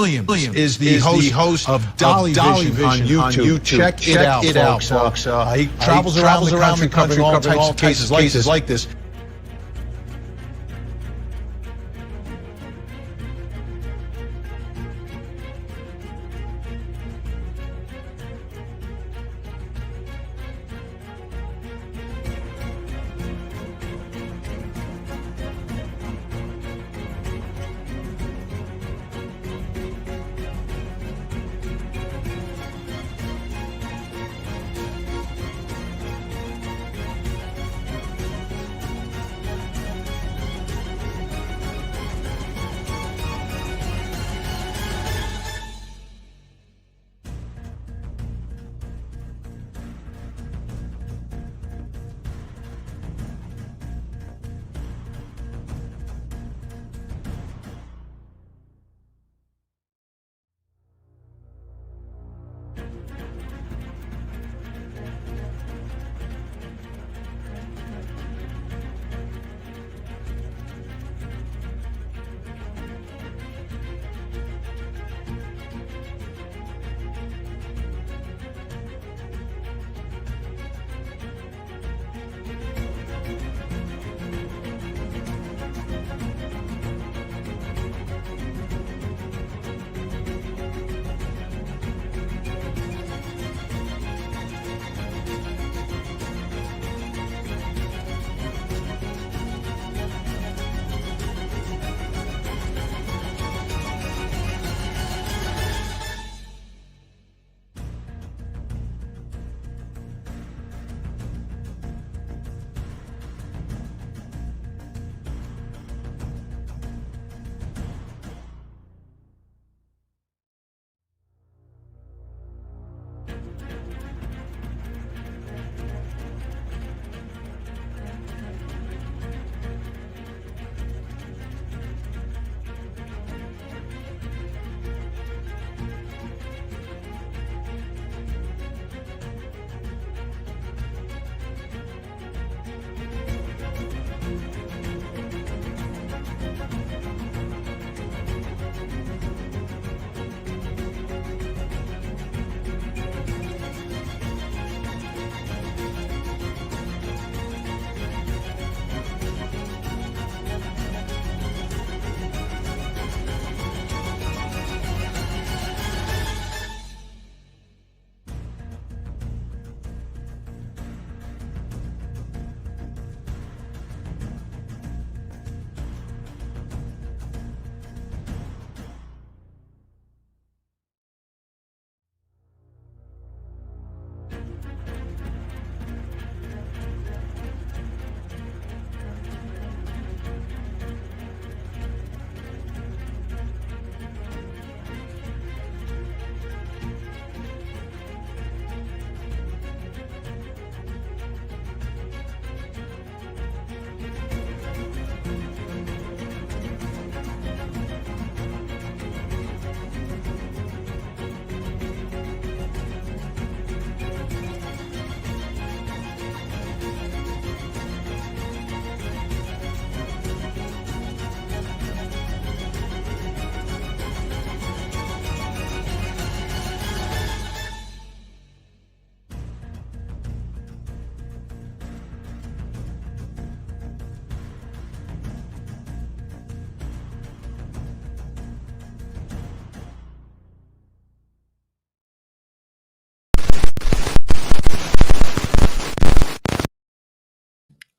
is the host of Dolly Vision on YouTube. Check it out, folks. He travels around the country covering all types of cases like this.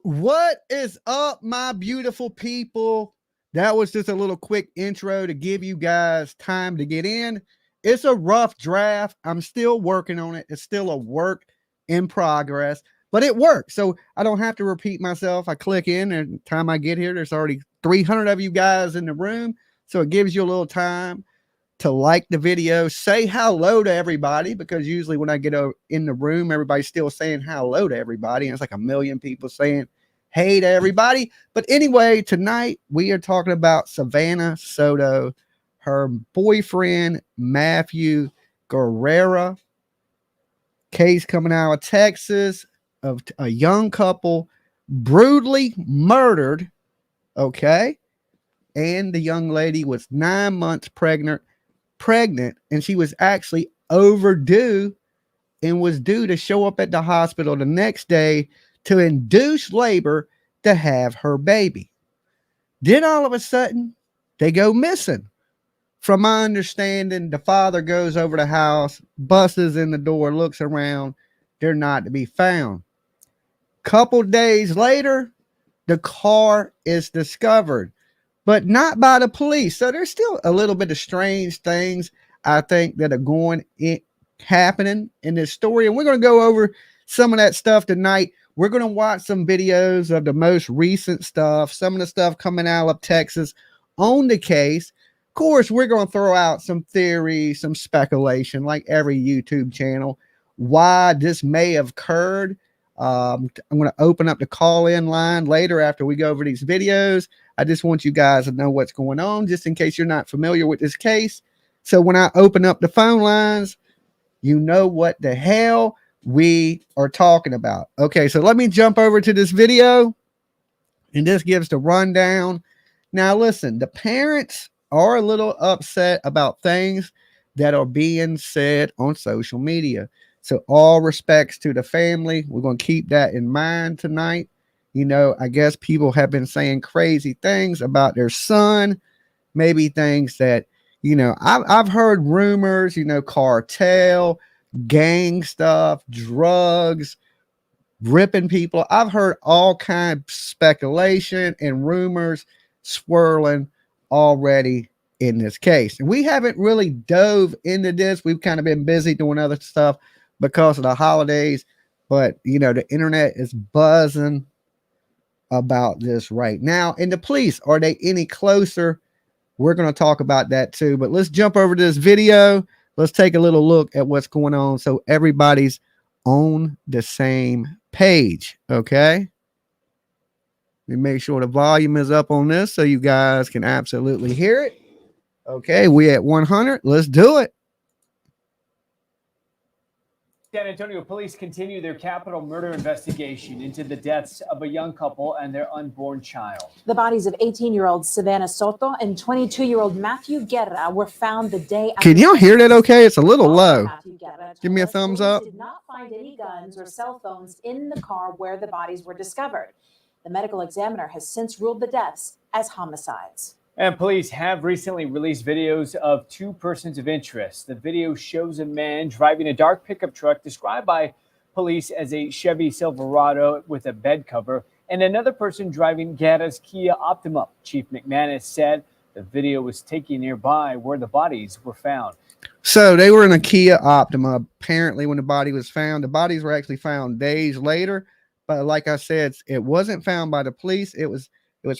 What is up, my beautiful people? That was just a little quick intro to give you guys time to get in. It's a rough draft. I'm still working on it. It's still a work in progress, but it works. So I don't have to repeat myself. I click in, and the time I get here, there's already 300 of you guys in the room. So it gives you a little time to like the video, say hello to everybody, because usually when I get in the room, everybody's still saying hello to everybody. And it's like a million people saying hey to everybody. But anyway, tonight we are talking about Savanah Soto, her boyfriend, Matthew Guerra. Case coming out of Texas of a young couple brutally murdered. Okay. And the young lady was 9 months pregnant pregnant, and she was actually overdue and was due to show up at the hospital the next day to induce labor to have her baby. Then all of a sudden, they go missing. From my understanding, the father goes over the house, busts in the door, looks around. They're not to be found. Couple days later, the car is discovered, but not by the police. So there's still a little bit of strange things, I think, that are happening in this story. And we're going to go over some of that stuff tonight. We're going to watch some videos of the most recent stuff, some of the stuff coming out of Texas on the case. Of course, we're going to throw out some theories, some speculation, like every YouTube channel, why this may have occurred. I'm going to open up the call-in line later after we go over these videos. I just want you guys to know what's going on, just in case you're not familiar with this case. So when I open up the phone lines, you know what the hell we are talking about. Okay, so let me jump over to this video, and this gives the rundown. Now, listen, the parents are a little upset about things that are being said on social media. So all respects to the family. We're going to keep that in mind tonight. You know, I guess people have been saying crazy things about their son, maybe things that, you know, I've heard rumors, you know, cartel, gang stuff, drugs, ripping people. I've heard all kinds of speculation and rumors swirling already in this case. And we haven't really dove into this. We've kind of been busy doing other stuff because of the holidays. But, you know, the internet is buzzing about this right now. And the police, are they any closer? We're going to talk about that too. But let's jump over to this video. Let's take a little look at what's going on so everybody's on the same page. Okay. Let me make sure the volume is up on this so you guys can absolutely hear it. Okay, we at 100. Let's do it. San Antonio police continue their capital murder investigation into the deaths of a young couple and their unborn child. The bodies of 18-year-old Savanah Soto and 22-year-old Matthew Guerra were found the day after. Can y'all hear that okay? It's a little low. Give me a thumbs up. Did not find any guns or cell phones in the car where the bodies were discovered. The medical examiner has since ruled the deaths as homicides. And police have recently released videos of two persons of interest. The video shows a man driving a dark pickup truck described by police as a Chevy Silverado with a bed cover, and another person driving Guerra's Kia Optima. Chief McManus said the video was taken nearby where the bodies were found. So they were in a Kia Optima. Apparently, when the body was found, the bodies were actually found days later. But like I said, it wasn't found by the police. It was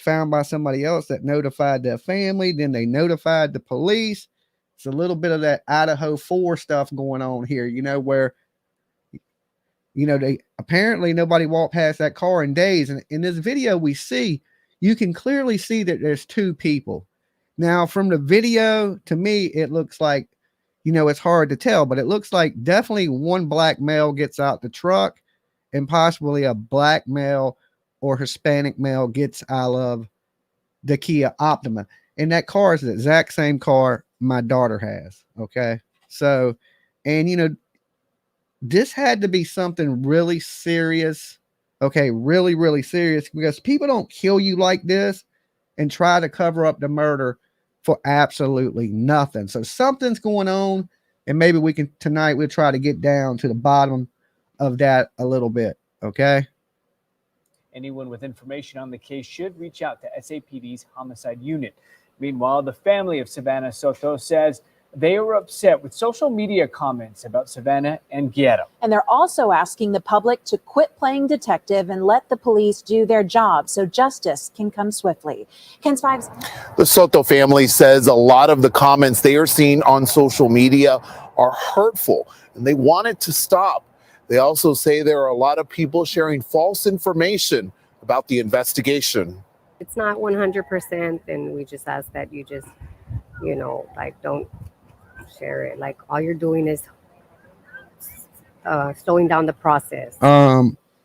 found by somebody else that notified their family. Then they notified the police. It's a little bit of that Idaho 4 stuff going on here, you know, where, you know, they apparently nobody walked past that car in days. And in this video we see, you can clearly see that there's two people. Now, from the video, to me, it looks like, you know, it's hard to tell, but it looks like definitely one black male gets out the truck and possibly a black male or Hispanic male gets out of the Kia Optima. And that car is the exact same car my daughter has. Okay. So, and you know, this had to be something really serious. Okay. Really, really serious, because people don't kill you like this and try to cover up the murder for absolutely nothing. So something's going on, and maybe tonight we'll try to get down to the bottom of that a little bit. Okay. Anyone with information on the case should reach out to SAPD's homicide unit. Meanwhile, the family of Savanah Soto says they are upset with social media comments about Savanah and Guerra. And they're also asking the public to quit playing detective and let the police do their job so justice can come swiftly. KENS 5's The Soto family says a lot of the comments they are seeing on social media are hurtful, and they want it to stop. They also say there are a lot of people sharing false information about the investigation. It's not 100%, and we just ask that you just, you know, like, don't share it. Like, all you're doing is slowing down the process.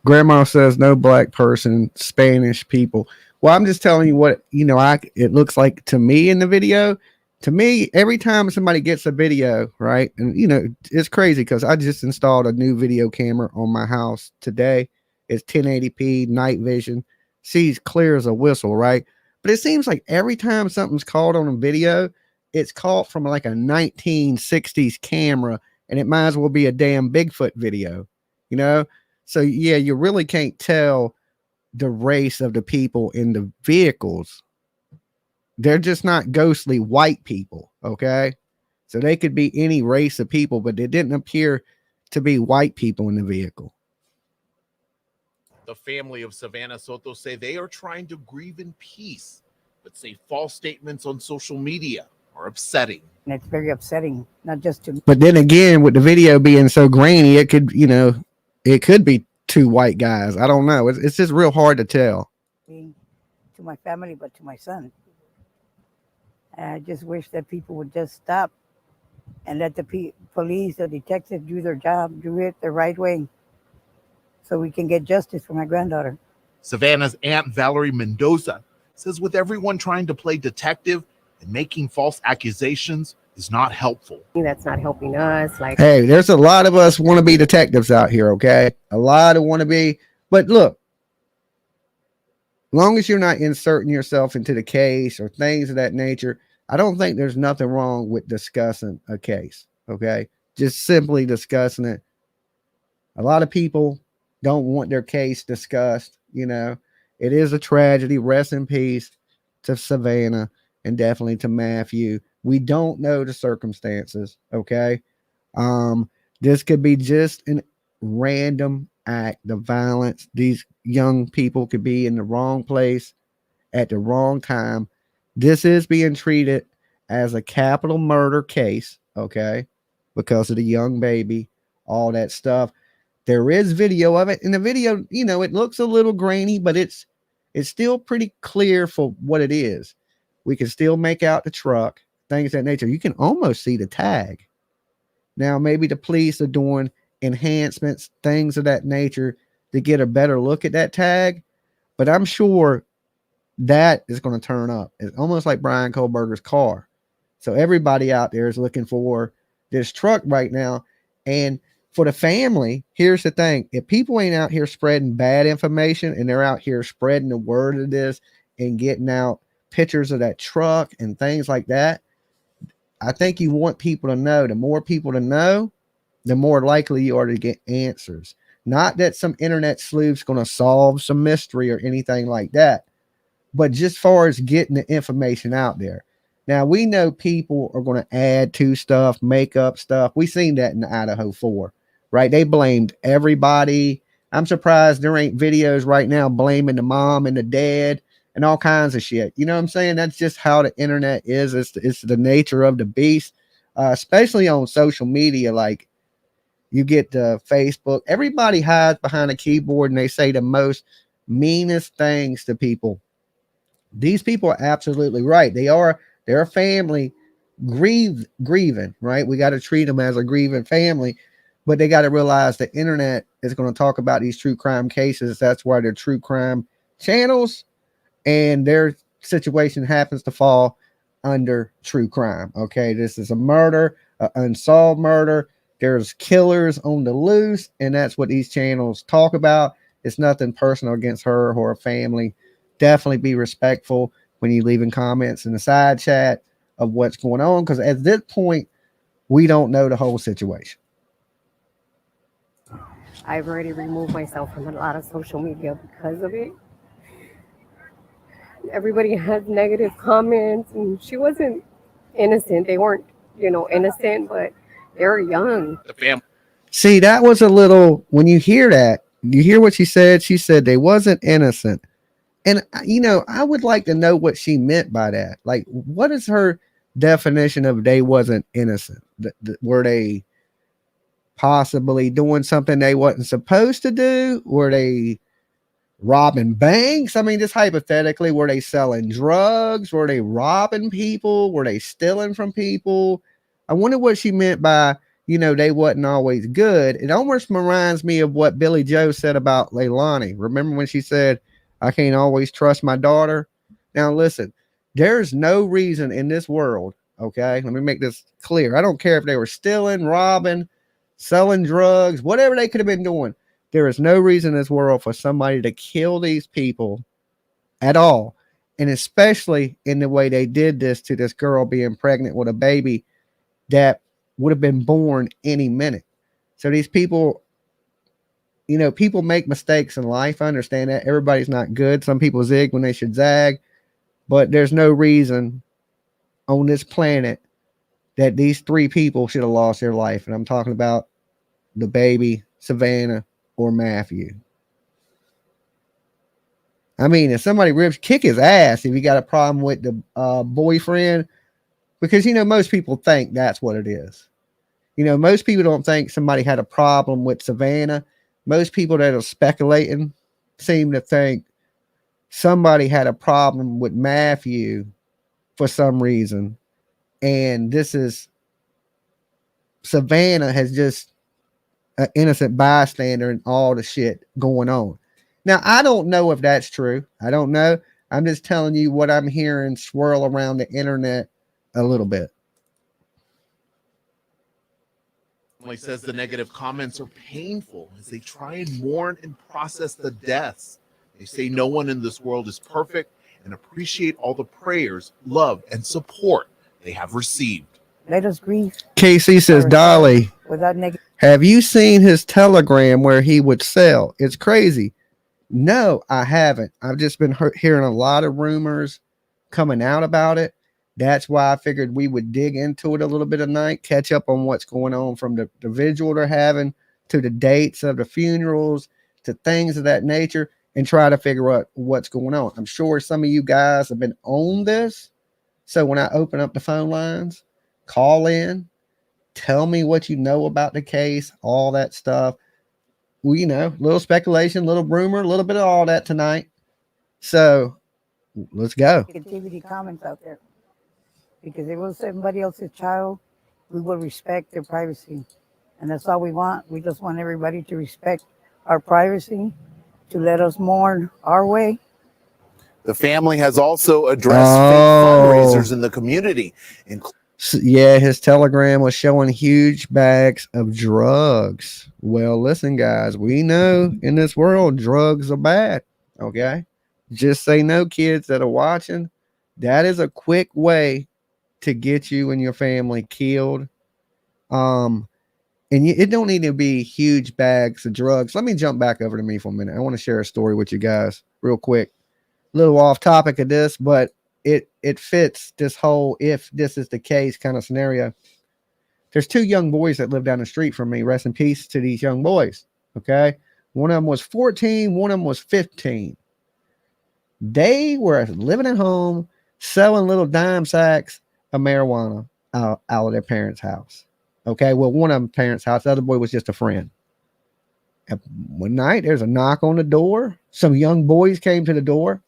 Grandma says no black person, Spanish people. Well, I'm just telling you what, you know, it looks like to me in the video. To me, every time somebody gets a video, right, and you know, it's crazy because I just installed a new video camera on my house today. It's 1080p night vision, sees clear as a whistle, right? But it seems like every time something's caught on a video, it's caught from like a 1960s camera, and it might as well be a damn Bigfoot video, you know? So yeah, you really can't tell the race of the people in the vehicles. They're just not ghostly white people, okay? So they could be any race of people, but it didn't appear to be white people in the vehicle. The family of Savanah Soto say they are trying to grieve in peace, but say false statements on social media are upsetting. And it's very upsetting, not just to me. But then again, with the video being so grainy, it could, you know, it could be two white guys. I don't know. It's just real hard to tell. To my family, but to my son. And I just wish that people would just stop and let the police, the detectives do their job, do it the right way, so we can get justice for my granddaughter. Savannah's aunt, Valerie Mendoza, says with everyone trying to play detective and making false accusations is not helpful. That's not helping us. Like, hey, there's a lot of us want to be detectives out here, okay? A lot of want to be, but look, long as you're not inserting yourself into the case or things of that nature, I don't think there's nothing wrong with discussing a case, okay? Just simply discussing it. A lot of people don't want their case discussed, you know. It is a tragedy. Rest in peace to Savanah and definitely to Matthew. We don't know the circumstances, okay? This could be just a random act of violence. These young people could be in the wrong place at the wrong time. This is being treated as a capital murder case, okay, because of the young baby, all that stuff. There is video of it. In the video, you know, it looks a little grainy, but it's still pretty clear for what it is. We can still make out the truck, things of that nature. You can almost see the tag. Now, maybe the police are doing enhancements, things of that nature to get a better look at that tag, but I'm sure that is going to turn up. It's almost like Brian Kohlberger's car. So everybody out there is looking for this truck right now. And for the family, here's the thing. If people ain't out here spreading bad information and they're out here spreading the word of this and getting out pictures of that truck and things like that, I think you want people to know. The more people to know, the more likely you are to get answers. Not that some internet sleuth's going to solve some mystery or anything like that, but just far as getting the information out there. Now, we know people are going to add to stuff, make up stuff. We seen that in the Idaho 4, right? They blamed everybody. I'm surprised there ain't videos right now blaming the mom and the dad and all kinds of shit. You know what I'm saying? That's just how the internet is. It's the nature of the beast, especially on social media. Like, you get the Facebook. Everybody hides behind a keyboard and they say the most meanest things to people. These people are absolutely right. They're a family grieving, right? We got to treat them as a grieving family, but they got to realize the internet is going to talk about these true crime cases. That's why they're true crime channels, and their situation happens to fall under true crime. Okay, this is a murder, an unsolved murder. There's killers on the loose, and that's what these channels talk about. It's nothing personal against her or her family. Definitely be respectful when you leaving comments in the side chat of what's going on, because at this point, we don't know the whole situation. I've already removed myself from a lot of social media because of it. Everybody has negative comments, and she wasn't innocent. They weren't, innocent, but they were young. The family. See, that was a little, when you hear that, you hear what she said they wasn't innocent. And, I would like to know what she meant by that. Like, what is her definition of they wasn't innocent? Were they possibly doing something they wasn't supposed to do? Were they robbing banks? I mean, just hypothetically, were they selling drugs? Were they robbing people? Were they stealing from people? I wonder what she meant by, they wasn't always good. It almost reminds me of what Billy Joe said about Leilani. Remember when she said, I can't always trust my daughter? Now, listen, there's no reason in this world, Okay, let me make this clear. I don't care if they were stealing, robbing, selling drugs, whatever they could have been doing. There is no reason in this world for somebody to kill these people at all. And especially in the way they did this to this girl being pregnant with a baby that would have been born any minute. So these people, you know, people make mistakes in life. I understand that. Everybody's not good. Some people zig when they should zag. But there's no reason on this planet that these three people should have lost their life. And I'm talking about the baby, Savanah, or Matthew. I mean, if somebody kick his ass if you got a problem with the boyfriend, because, you know, most people think that's what it is. You know, most people don't think somebody had a problem with Savanah. Most people that are speculating seem to think somebody had a problem with Matthew for some reason. And this is Savanah has just an innocent bystander in all the shit going on. Now, I don't know if that's true. I don't know. I'm just telling you what I'm hearing swirl around the internet a little bit. Family says the negative comments are painful as they try and mourn and process the deaths. They say no one in this world is perfect and appreciate all the prayers, love, and support they have received. Let us grieve. KC says, Dolly, without negative. Have you seen his telegram where he would sell? It's crazy. No, I haven't. I've just been hearing a lot of rumors coming out about it. That's why I figured we would dig into it a little bit tonight, catch up on what's going on from the vigil they're having to the dates of the funerals to things of that nature and try to figure out what's going on. I'm sure some of you guys have been on this. So when I open up the phone lines, call in, tell me what you know about the case, all that stuff. Well, you know, little speculation, little rumor, a little bit of all that tonight. So let's go. Negativity comments out there. Because if it was somebody else's child, we will respect their privacy. And that's all we want. We just want everybody to respect our privacy, to let us mourn our way. The family has also addressed fake fundraisers in the community. Yeah, his telegram was showing huge bags of drugs. Well, listen, guys, we know in this world drugs are bad. Okay, just say no, kids that are watching. That is a quick way to get you and your family killed. And it don't need to be huge bags of drugs. Let me jump back over to me for a minute. I want to share a story with you guys real quick. A little off topic of this, but it fits this whole if this is the case kind of scenario. There's two young boys that live down the street from me. Rest in peace to these young boys. Okay. One of them was 14. One of them was 15. They were living at home, selling little dime sacks of marijuana out of their parents' house. Okay. Well, one of them parents' house, the other boy was just a friend. And one night there's a knock on the door. Some young boys came to the door.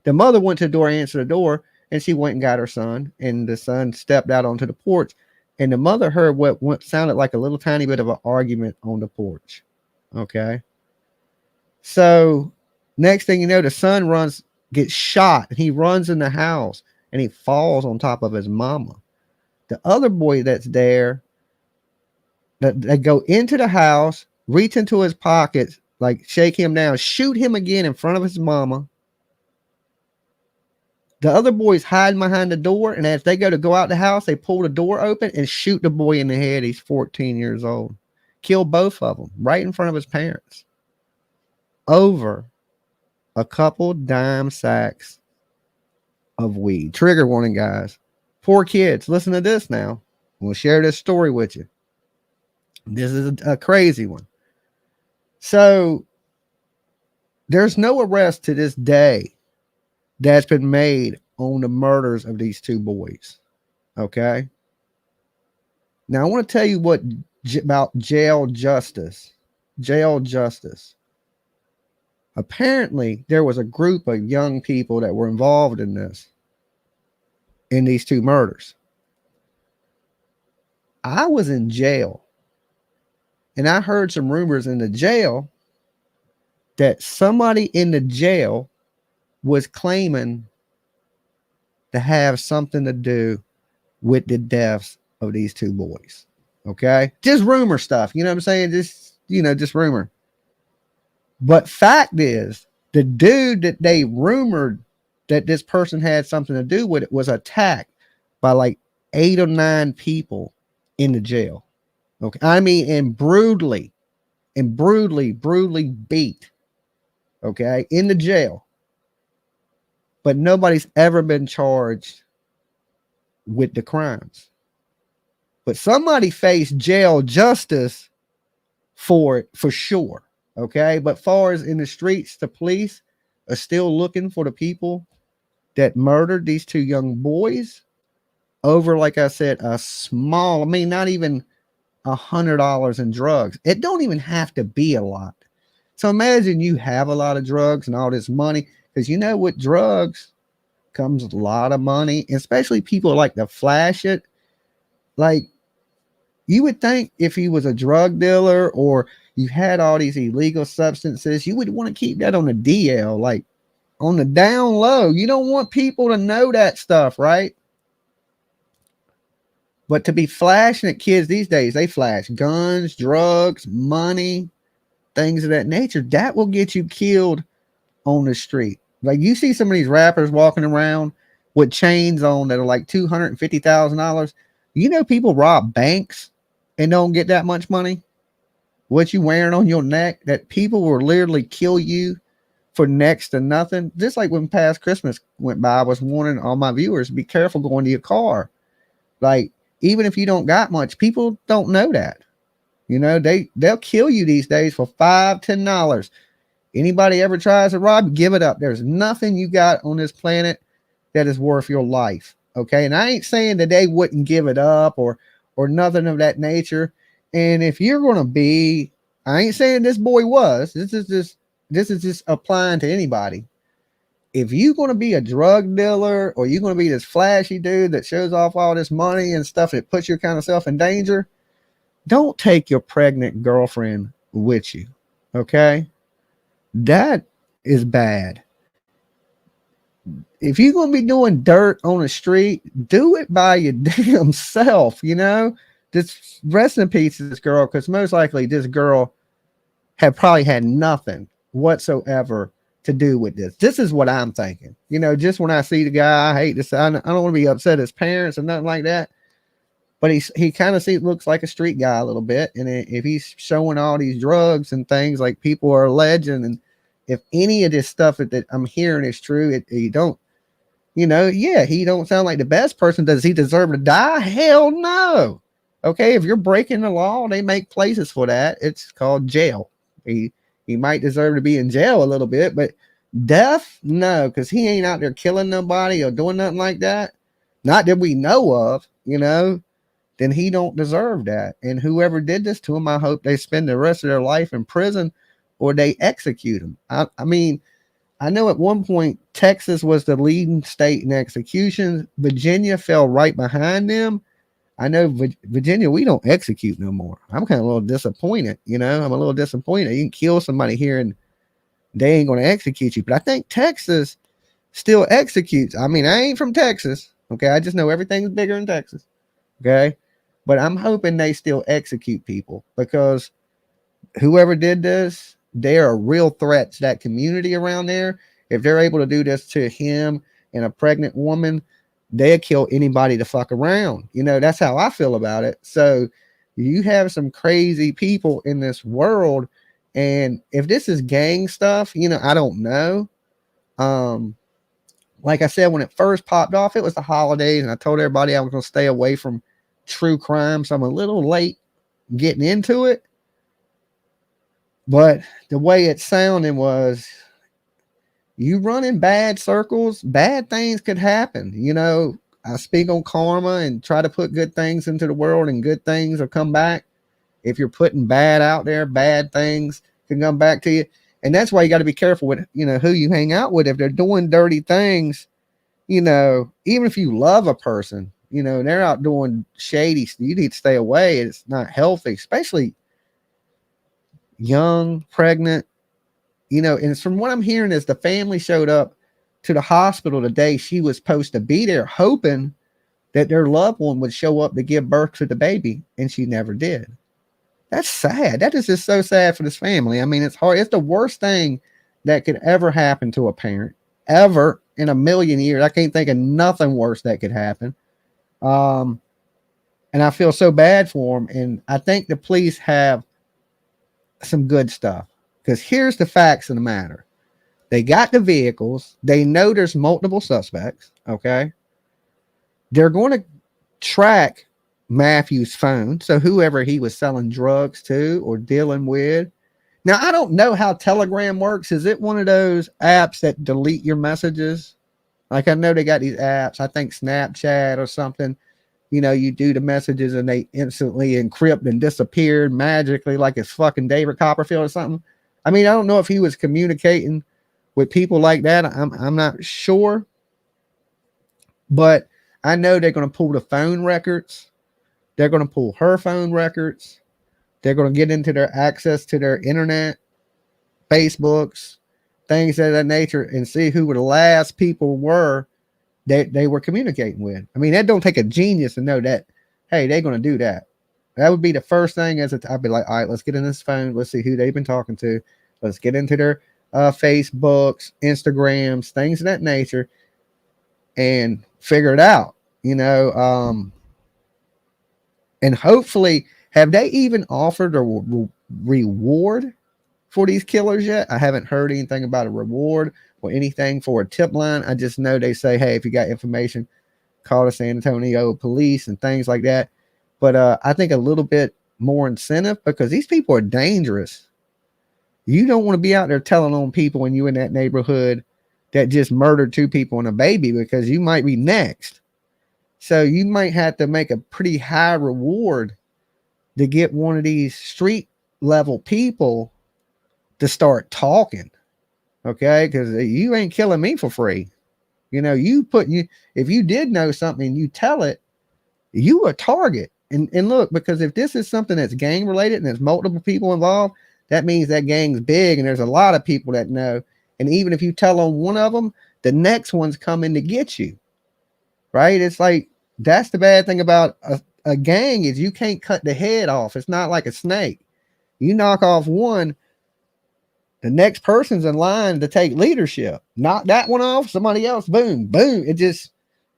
The mother went to the door, answered the door, and she went and got her son. And the son stepped out onto the porch. And the mother heard what sounded like a little tiny bit of an argument on the porch. Okay. So next thing you know, the son gets shot. And he runs in the house and he falls on top of his mama. The other boy that's there, they go into the house, reach into his pockets, like shake him down, shoot him again in front of his mama. The other boys hiding behind the door, and as they go out the house, they pull the door open and shoot the boy in the head. He's 14 years old. Kill both of them right in front of his parents over a couple dime sacks of weed. Trigger warning, guys. Poor kids. Listen to this now. We'll share this story with you. This is a crazy one. So there's no arrest to this day that's been made on the murders of these two boys. Okay. Now I want to tell you about jail justice. Jail justice. Apparently there was a group of young people that were involved in these two murders. I was in jail and I heard some rumors in the jail that somebody in the jail was claiming to have something to do with the deaths of these two boys. Okay. Just rumor stuff. You know what I'm saying? Just rumor. But fact is, the dude that they rumored that this person had something to do with it was attacked by like 8 or 9 people in the jail. Okay. I mean, and brutally beat. Okay. In the jail. But nobody's ever been charged with the crimes. But somebody faced jail justice for it, for sure. Okay. But far as in the streets, the police are still looking for the people that murdered these 2 young boys over, like I said, a small, I mean, not even $100 in drugs. It don't even have to be a lot. So imagine you have a lot of drugs and all this money, because you know with drugs comes a lot of money, especially people like to flash it. Like, you would think if he was a drug dealer or you had all these illegal substances, you would want to keep that on the DL, like on the down low. You don't want people to know that stuff, right? But to be flashing at kids these days, they flash guns, drugs, money, things of that nature. That will get you killed on the street. Like, you see some of these rappers walking around with chains on that are like $250,000. You know, people rob banks and don't get that much money. What you wearing on your neck, that people will literally kill you for next to nothing. Just like when past Christmas went by, I was warning all my viewers, be careful going to your car. Like, even if you don't got much, people don't know that. You know, they'll kill you these days for $5, $10. Anybody ever tries to rob, give it up. There's nothing you got on this planet that is worth your life. Okay. And I ain't saying that they wouldn't give it up or nothing of that nature. And if you're going to be, I ain't saying this boy was, this is just applying to anybody. If you're going to be a drug dealer or you're going to be this flashy dude that shows off all this money and stuff that puts your kind of self in danger, don't take your pregnant girlfriend with you. Okay. That is bad. If you're going to be doing dirt on the street, do it by your damn self, you know? Just rest in peace to this girl, because most likely this girl had probably had nothing whatsoever to do with this. This is what I'm thinking. You know, just when I see the guy, I hate to say, I don't want to be upset at his parents or nothing like that, but he kind of looks like a street guy a little bit. And if he's showing all these drugs and things like people are alleging, and if any of this stuff that I'm hearing is true, he don't sound like the best person. Does he deserve to die? Hell no. Okay, if you're breaking the law, they make places for that. It's called jail. He might deserve to be in jail a little bit, but death, no, because he ain't out there killing nobody or doing nothing like that. Not that we know of, you know. Then he don't deserve that. And whoever did this to him, I hope they spend the rest of their life in prison or they execute him. I mean, I know at one point Texas was the leading state in executions. Virginia fell right behind them. I know Virginia, we don't execute no more. I'm kind of a little disappointed, you know. I'm a little disappointed. You can kill somebody here and they ain't going to execute you. But I think Texas still executes. I mean, I ain't from Texas. Okay. I just know everything's bigger in Texas. Okay. But I'm hoping they still execute people, because whoever did this, they are a real threat to that community around there. If they're able to do this to him and a pregnant woman, they'll kill anybody to fuck around. You know, that's how I feel about it. So you have some crazy people in this world. And if this is gang stuff, you know, I don't know. Like I said, when it first popped off, it was the holidays, and I told everybody I was going to stay away from true crime. So I'm a little late getting into it. But the way it sounded was, you run in bad circles, bad things could happen. You know, I speak on karma and try to put good things into the world, and good things will come back. If you're putting bad out there, bad things can come back to you. And that's why you got to be careful with, you know, who you hang out with. If they're doing dirty things, you know, even if you love a person, you know, and they're out doing shady, you need to stay away. It's not healthy, especially young, pregnant. You know, and from what I'm hearing is the family showed up to the hospital the day she was supposed to be there, hoping that their loved one would show up to give birth to the baby, and she never did. That's sad. That is just so sad for this family. I mean, it's hard. It's the worst thing that could ever happen to a parent, ever in a million years. I can't think of nothing worse that could happen. And I feel so bad for them. And I think the police have some good stuff, because here's the facts of the matter. They got the vehicles. They know there's multiple suspects. Okay. They're going to track Matthew's phone. So whoever he was selling drugs to or dealing with. Now, I don't know how Telegram works. Is it one of those apps that delete your messages? Like, I know they got these apps, I think Snapchat or something. You know, you do the messages and they instantly encrypt and disappear magically, like it's fucking David Copperfield or something. I mean, I don't know if he was communicating with people like that. I'm not sure. But I know they're going to pull the phone records. They're going to pull her phone records. They're going to get into their access to their internet, Facebooks, things of that nature, and see who the last people were that they were communicating with. I mean, that don't take a genius to know that, hey, they're going to do that. That would be the first thing. I'd be like, all right, let's get in this phone. Let's see who they've been talking to. Let's get into their Facebooks, Instagrams, things of that nature, and figure it out, you know. And hopefully, have they even offered a reward for these killers yet? I haven't heard anything about a reward or anything for a tip line. I just know they say, hey, if you got information, call the San Antonio police and things like that. But I think a little bit more incentive, because these people are dangerous. You don't want to be out there telling on people when you're in that neighborhood that just murdered 2 people and a baby, because you might be next. So you might have to make a pretty high reward to get one of these street level people to start talking. Okay. Because you ain't killing me for free. You know, if you did know something and you tell it, you a target. And look, because if this is something that's gang related and there's multiple people involved, that means that gang's big and there's a lot of people that know. And even if you tell on one of them, the next one's coming to get you. Right? It's like, that's the bad thing about a gang, is you can't cut the head off. It's not like a snake. You knock off one, the next person's in line to take leadership. Knock that one off, somebody else, boom, boom. It just,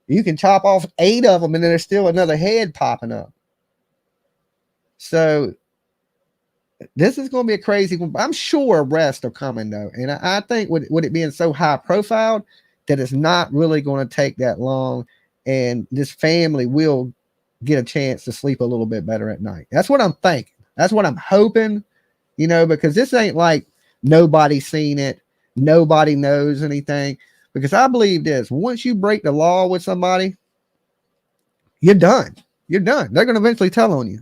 you can chop off 8 of them and then there's still another head popping up. So this is going to be a crazy one. I'm sure arrests are coming though. And I think with it being so high profile, that it's not really going to take that long. And this family will get a chance to sleep a little bit better at night. That's what I'm thinking. That's what I'm hoping, you know, because this ain't like nobody's seen it. Nobody knows anything. Because I believe this, once you break the law with somebody, you're done. You're done. They're going to eventually tell on you.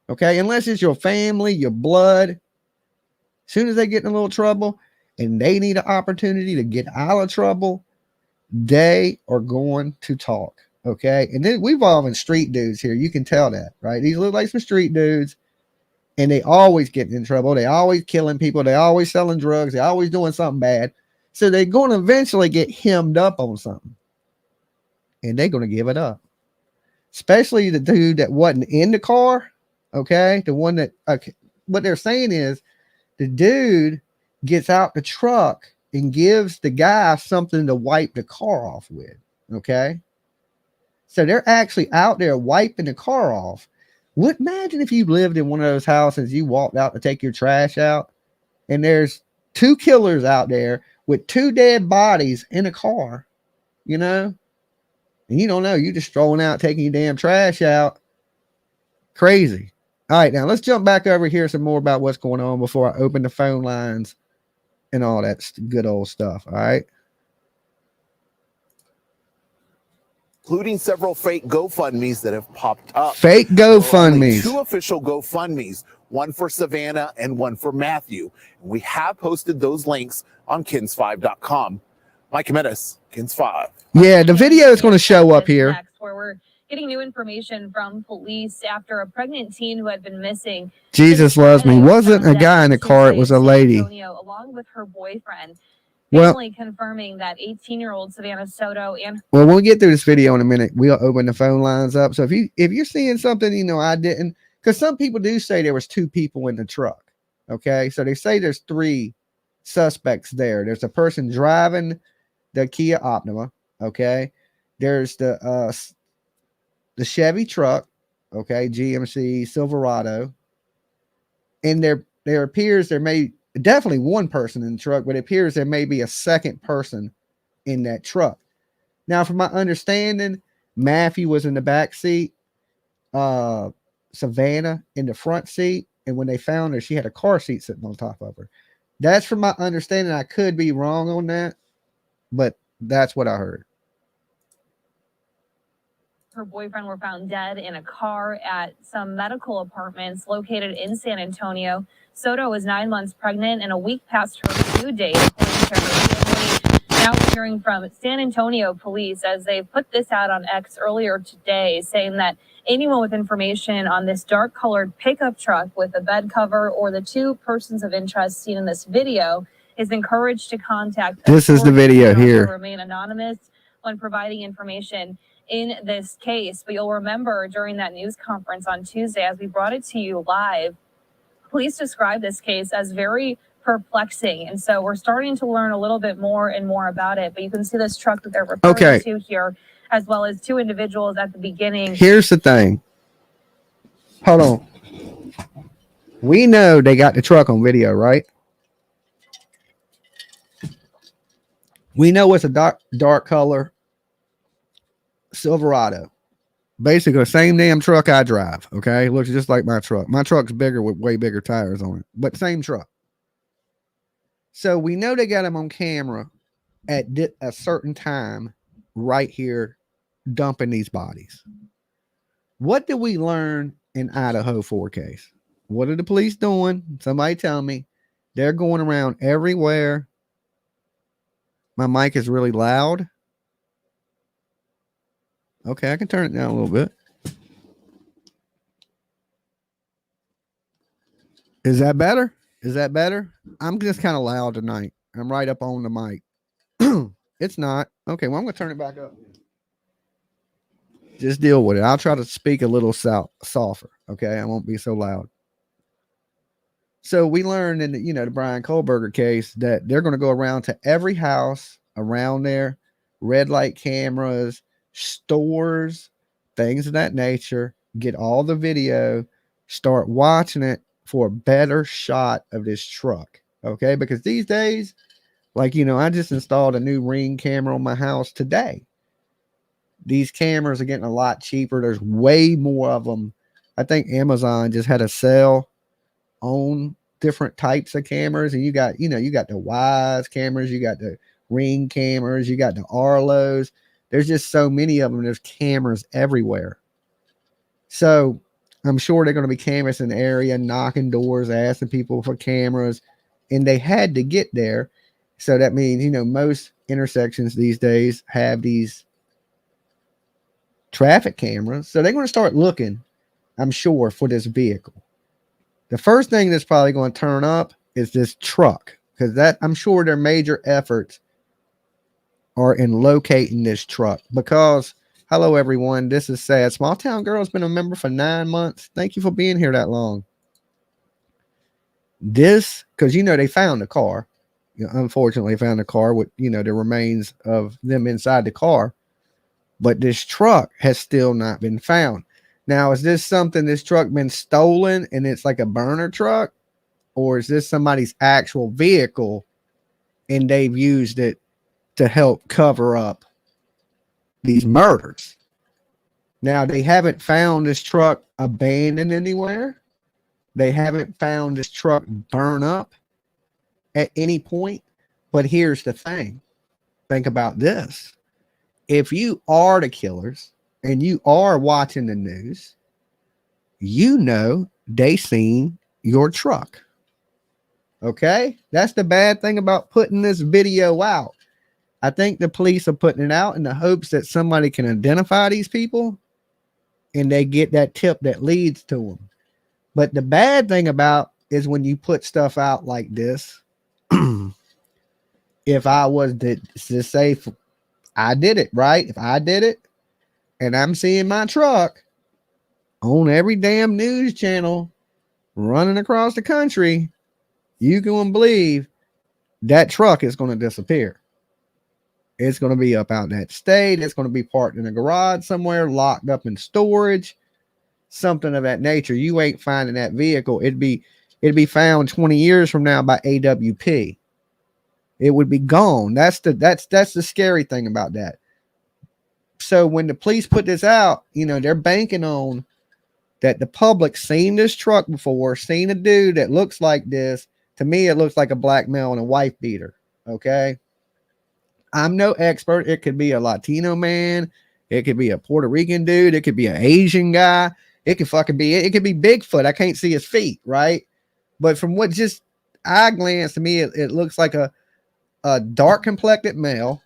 Okay. Unless it's your family, your blood. As soon as they get in a little trouble and they need an opportunity to get out of trouble, they are going to talk. Okay. And then we've all been street dudes here. You can tell that, right? These look like some street dudes, and they always get in trouble. They always killing people. They always selling drugs. They always doing something bad. So they're going to eventually get hemmed up on something, and they're going to give it up. Especially the dude that wasn't in the car. Okay. The one that, okay, what they're saying is the dude gets out the truck and gives the guy something to wipe the car off with. Okay. So they're actually out there wiping the car off. Imagine if you lived in one of those houses, you walked out to take your trash out, and there's 2 killers out there with 2 dead bodies in a car, you know, and you don't know, you just strolling out, taking your damn trash out. Crazy. All right. Now let's jump back over here some more about what's going on before I open the phone lines and all that good old stuff. All right. Including several fake GoFundMes that have popped up. Fake GoFundMes. 2 official GoFundMes, one for Savanah and one for Matthew. We have posted those links on kins5.com. Mike Jimenez, Kins5. Yeah, the video is going to show up here. Where we're getting new information from police after a pregnant teen who had been missing. Jesus loves me. Wasn't a guy in the car, it was a lady. Along with her boyfriend. family confirming that 18-year-old Savanah Soto and well, when we get through this video in a minute, we'll open the phone lines up. So if you're seeing something, I didn't, because some people do say there was 2 people in the truck. Okay, so they say there's 3 suspects there. There's a person driving the Kia Optima. Okay, there's the Chevy truck. Okay, GMC Silverado, and there appears there may definitely one person in the truck, but it appears there may be a second person in that truck. Now, from my understanding, Matthew was in the back seat, Savanah in the front seat, and when they found her, she had a car seat sitting on top of her. That's from my understanding. I could be wrong on that, but that's what I heard. her boyfriend were found dead in a car at some medical apartments located in San Antonio. Soto was 9 months pregnant and a week past her due date, according to her family. Now we're hearing from San Antonio police as they put this out on X earlier today, saying that anyone with information on this dark-colored pickup truck with a bed cover or the 2 persons of interest seen in this video is encouraged to contact. This is the video here. Remain anonymous when providing information in this case. But you'll remember during that news conference on Tuesday, as we brought it to you live, police described this case as very perplexing. And so we're starting to learn a little bit more and more about it. But you can see this truck that they're referring to here, as well as 2 individuals at the beginning. Here's the thing. Hold on. We know they got the truck on video, right? We know it's a dark color Silverado. Basically the same damn truck I drive. Okay, looks just like my truck. My truck's bigger with way bigger tires on it, but same truck. So we know they got them on camera at a certain time right here dumping these bodies. What did we learn in Idaho 4 case? What are the police doing? Somebody tell me. They're going around everywhere. My mic is really loud. Okay, I can turn it down a little bit. Is that better? Is that better? I'm just kind of loud tonight. I'm right up on the mic. It's not. Okay, well, I'm going to turn it back up. Just deal with it. I'll try to speak a little softer. Okay, I won't be so loud. So we learned in the Brian Kohlberger case that they're going to go around to every house around there, red light cameras, stores, things of that nature, get all the video, start watching it for a better shot of this truck. Okay, because these days, like, I just installed a new Ring camera on my house today. These cameras are getting a lot cheaper. There's way more of them. I think Amazon just had a sale on different types of cameras, and you got the Wise cameras, you got the Ring cameras, you got the Arlos. There's just so many of them. There's cameras everywhere. So I'm sure they're going to be cameras in the area, knocking doors, asking people for cameras, and they had to get there. So that means, most intersections these days have these traffic cameras. So they're going to start looking, I'm sure, for this vehicle. The first thing that's probably going to turn up is this truck, because I'm sure their major efforts are in locating this truck. Because, hello everyone, this is Sad. Small Town Girl has been a member for 9 months. Thank you for being here that long. This, because they found the car. Unfortunately, found the car with the remains of them inside the car. But this truck has still not been found. Now, is this truck been stolen and it's like a burner truck? Or is this somebody's actual vehicle and they've used it to help cover up these murders? Now, they haven't found this truck abandoned anywhere. They haven't found this truck burn up at any point. But here's the thing. Think about this. If you are the killers and you are watching the news, they seen your truck. Okay? That's the bad thing about putting this video out. I think the police are putting it out in the hopes that somebody can identify these people and they get that tip that leads to them. But the bad thing about is when you put stuff out like this, if I was to say I did it, right? If I did it and I'm seeing my truck on every damn news channel running across the country, you can believe that truck is going to disappear. It's going to be up out in that state. It's going to be parked in a garage somewhere, locked up in storage, something of that nature. You ain't finding that vehicle. It'd be found 20 years from now by AWP. It would be gone. That's the scary thing about that. So when the police put this out, you know, they're banking on that the public seen this truck before, seen a dude that looks like this. To me, it looks like a black male and a wife beater. Okay. I'm no expert. It could be a Latino man. It could be a Puerto Rican dude. It could be an Asian guy. It could be Bigfoot. I can't see his feet, right? But from what just eye glance to me, it looks like a dark complected male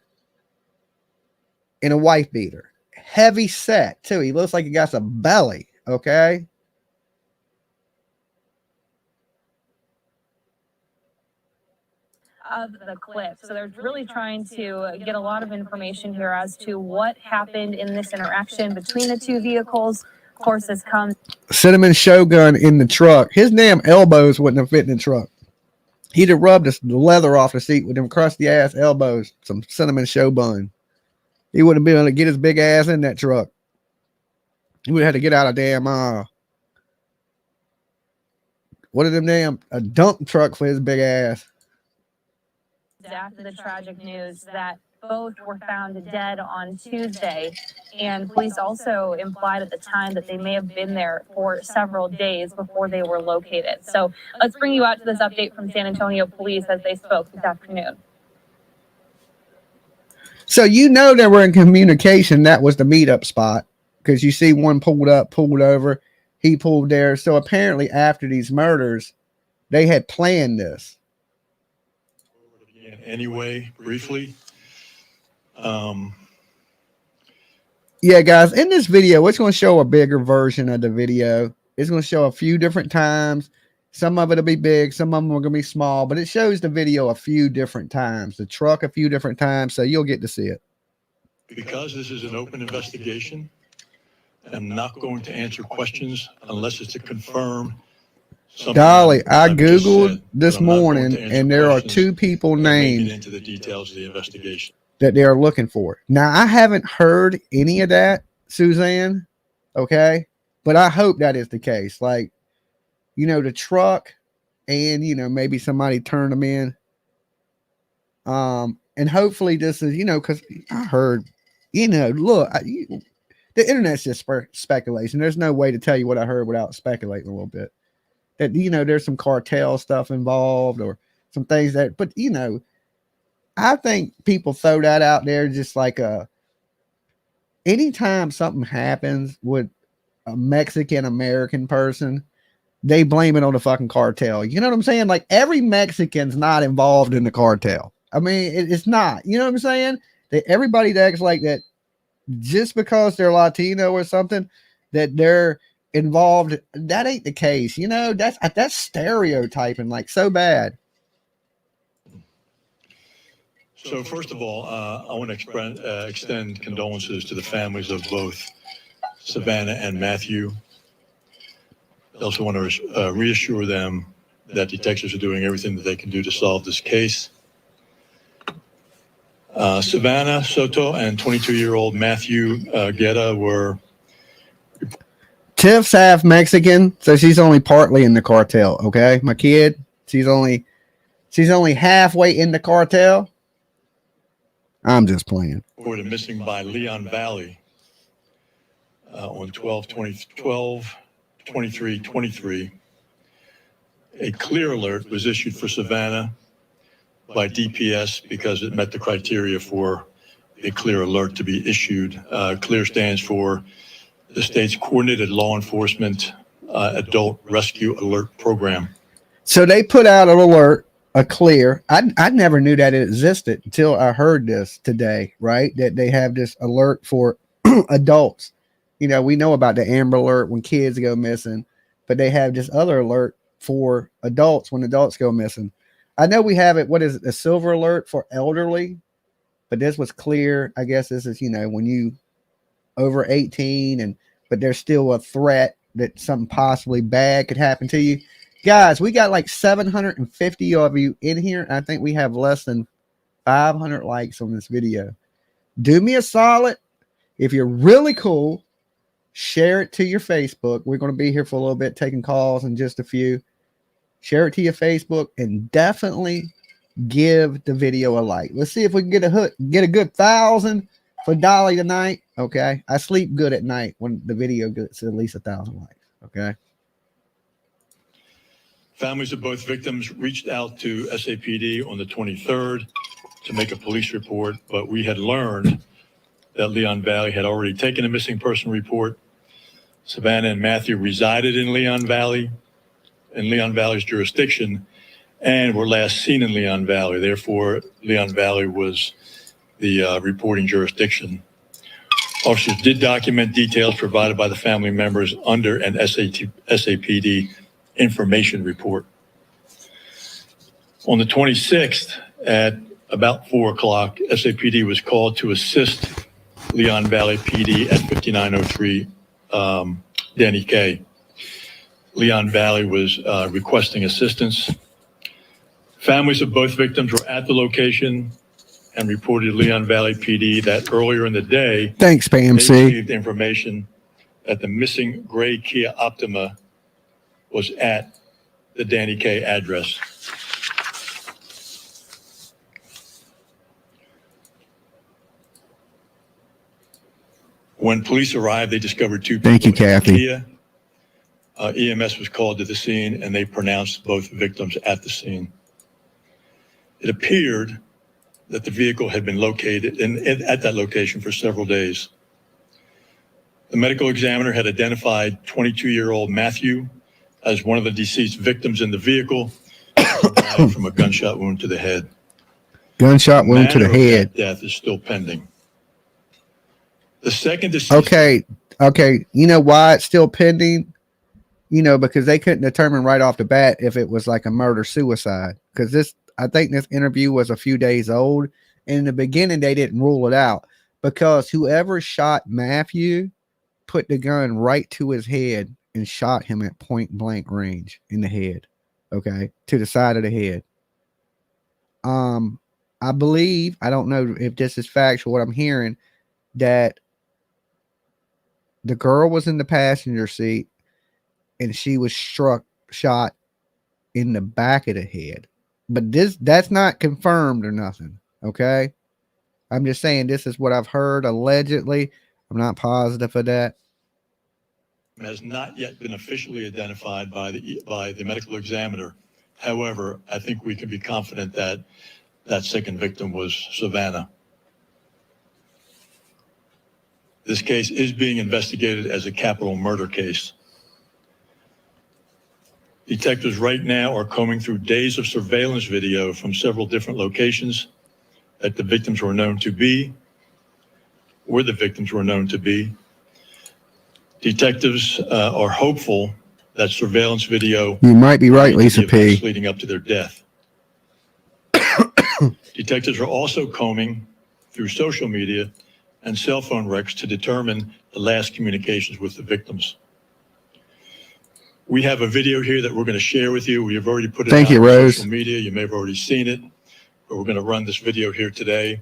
in a wife beater. Heavy set too. He looks like he got some belly. Okay. Of the clip. So they're really trying to get a lot of information here as to what happened in this interaction between the two vehicles. Of course, this comes. Cinnamon Shogun in the truck. His damn elbows wouldn't have fit in the truck. He'd have rubbed the leather off the seat with them crusty ass elbows. Some cinnamon shogun. He wouldn't have been able to get his big ass in that truck. He would have had to get out of damn what are them damn a dump truck for his big ass. After the tragic news that both were found dead on Tuesday, and police also implied at the time that they may have been there for several days before they were located. So let's bring you out to this update from San Antonio Police as they spoke this afternoon. So you know they were in communication. That was the meetup spot because you see one pulled up, pulled over, he pulled there. So apparently after these murders, they had planned this. Anyway, briefly. Yeah, guys, in this video, it's going to show a bigger version of the video. It's going to show a few different times. Some of it will be big, some of them are going to be small, but it shows the video a few different times, the truck a few different times, so you'll get to see it. Because this is an open investigation, I'm not going to answer questions unless it's to confirm something. Dolly, I I've just Googled said, this but I'm not going morning, to answer and there are questions two people that may get named into the details of the investigation. that they are looking for. Now, I haven't heard any of that, Suzanne, okay? But I hope that is the case. Like, you know, the truck and, you know, maybe somebody turned them in. And hopefully this is, you know, because I heard, you know, look, the internet's just speculation. There's no way to tell you what I heard without speculating a little bit. That, you know, there's some cartel stuff involved or some things that, but, you know, I think people throw that out there just like anytime something happens with a Mexican American person, they blame it on the fucking cartel. You know what I'm saying? Like every Mexican's not involved in the cartel. I mean, it's not, you know what I'm saying? Everybody that acts like that just because they're Latino or something, that they're involved. That ain't the case. You know, that's stereotyping like so bad. So first of all, I want to extend condolences to the families of both Savanah and Matthew. I also want to reassure them that detectives are doing everything that they can do to solve this case. Savanah Soto and 22-year-old Matthew Guerra were... Tiff's half Mexican, so she's only partly in the cartel, okay? My kid, she's only halfway in the cartel. I'm just playing. Reported missing by Leon Valley on 12/23/23. A clear alert was issued for Savanah by DPS because it met the criteria for a clear alert to be issued. CLEAR stands for the state's Coordinated Law Enforcement Adult Rescue Alert Program. So they put out an alert, a clear. I never knew that it existed until I heard this today, right? That they have this alert for adults. You know, we know about the Amber Alert when kids go missing, but they have this other alert for adults when adults go missing. I know we have it. What is it? A silver alert for elderly, but this was clear. I guess this is, when you over 18 but there's still a threat that something possibly bad could happen to you. Guys, we got like 750 of you in here. I think we have less than 500 likes on this video. Do me a solid. If you're really cool, share it to your Facebook. We're going to be here for a little bit, taking calls in just a few. Share it to your Facebook and definitely give the video a like. Let's see if we can get a good 1,000 for Dolly tonight. Okay. I sleep good at night when the video gets at least 1,000 likes. Okay. Families of both victims reached out to SAPD on the 23rd to make a police report, but we had learned that Leon Valley had already taken a missing person report. Savanah and Matthew resided in Leon Valley's jurisdiction, and were last seen in Leon Valley. Therefore, Leon Valley was the reporting jurisdiction. Officers did document details provided by the family members under an SAPD information report. On the 26th at about 4 o'clock, SAPD was called to assist Leon Valley PD at 5903 Danny K. Leon Valley was requesting assistance. Families of both victims were at the location and reported Leon Valley PD that earlier in the day, thanks, Pam they C. received information that the missing gray Kia Optima was at the Danny K address. When police arrived, they discovered two people. Thank you, Kathy. Kia. EMS was called to the scene, and they pronounced both victims at the scene. It appeared that the vehicle had been located at that location for several days. The medical examiner had identified 22-year-old Matthew as one of the deceased victims in the vehicle from a gunshot wound to the head. Gunshot wound to the head. Death is still pending. The second deceased. Okay. You know why it's still pending? Because they couldn't determine right off the bat if it was like a murder-suicide. Because I think this interview was a few days old. And in the beginning, they didn't rule it out. Because whoever shot Matthew put the gun right to his head and shot him at point blank range in the head. Okay. To the side of the head. I believe, I don't know if this is factual, what I'm hearing, that the girl was in the passenger seat and she was shot in the back of the head. But that's not confirmed or nothing. Okay. I'm just saying this is what I've heard allegedly. I'm not positive of that. Has not yet been officially identified by the medical examiner. However, I think we can be confident that that second victim was Savanah. This case is being investigated as a capital murder case. Detectives right now are combing through days of surveillance video from several different locations that the victims were known to be, where the victims were known to be. Detectives are hopeful that surveillance video. You might be right, Lisa P. Leading up to their death. Detectives are also combing through social media and cell phone records to determine the last communications with the victims. We have a video here that we're going to share with you. We have already put it out on social media. You may have already seen it, but we're going to run this video here today.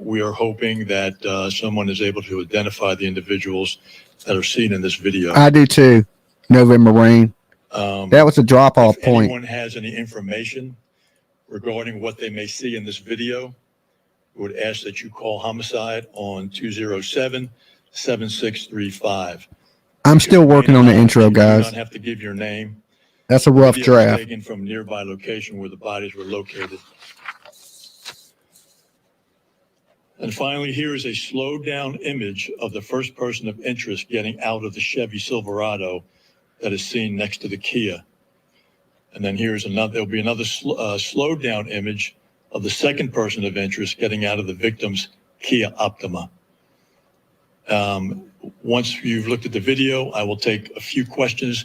We are hoping that someone is able to identify the individuals that are seen in this video. I do too, November Rain. That was a drop-off point. If anyone has any information regarding what they may see in this video, we would ask that you call homicide on 207-7635. I'm still working on the intro, guys. You don't have to give your name. That's a rough draft. Taken from nearby location where the bodies were located. And finally, here is a slowed down image of the first person of interest getting out of the Chevy Silverado that is seen next to the Kia. And then here's there'll be another slowed down image of the second person of interest getting out of the victim's Kia Optima. Once you've looked at the video, I will take a few questions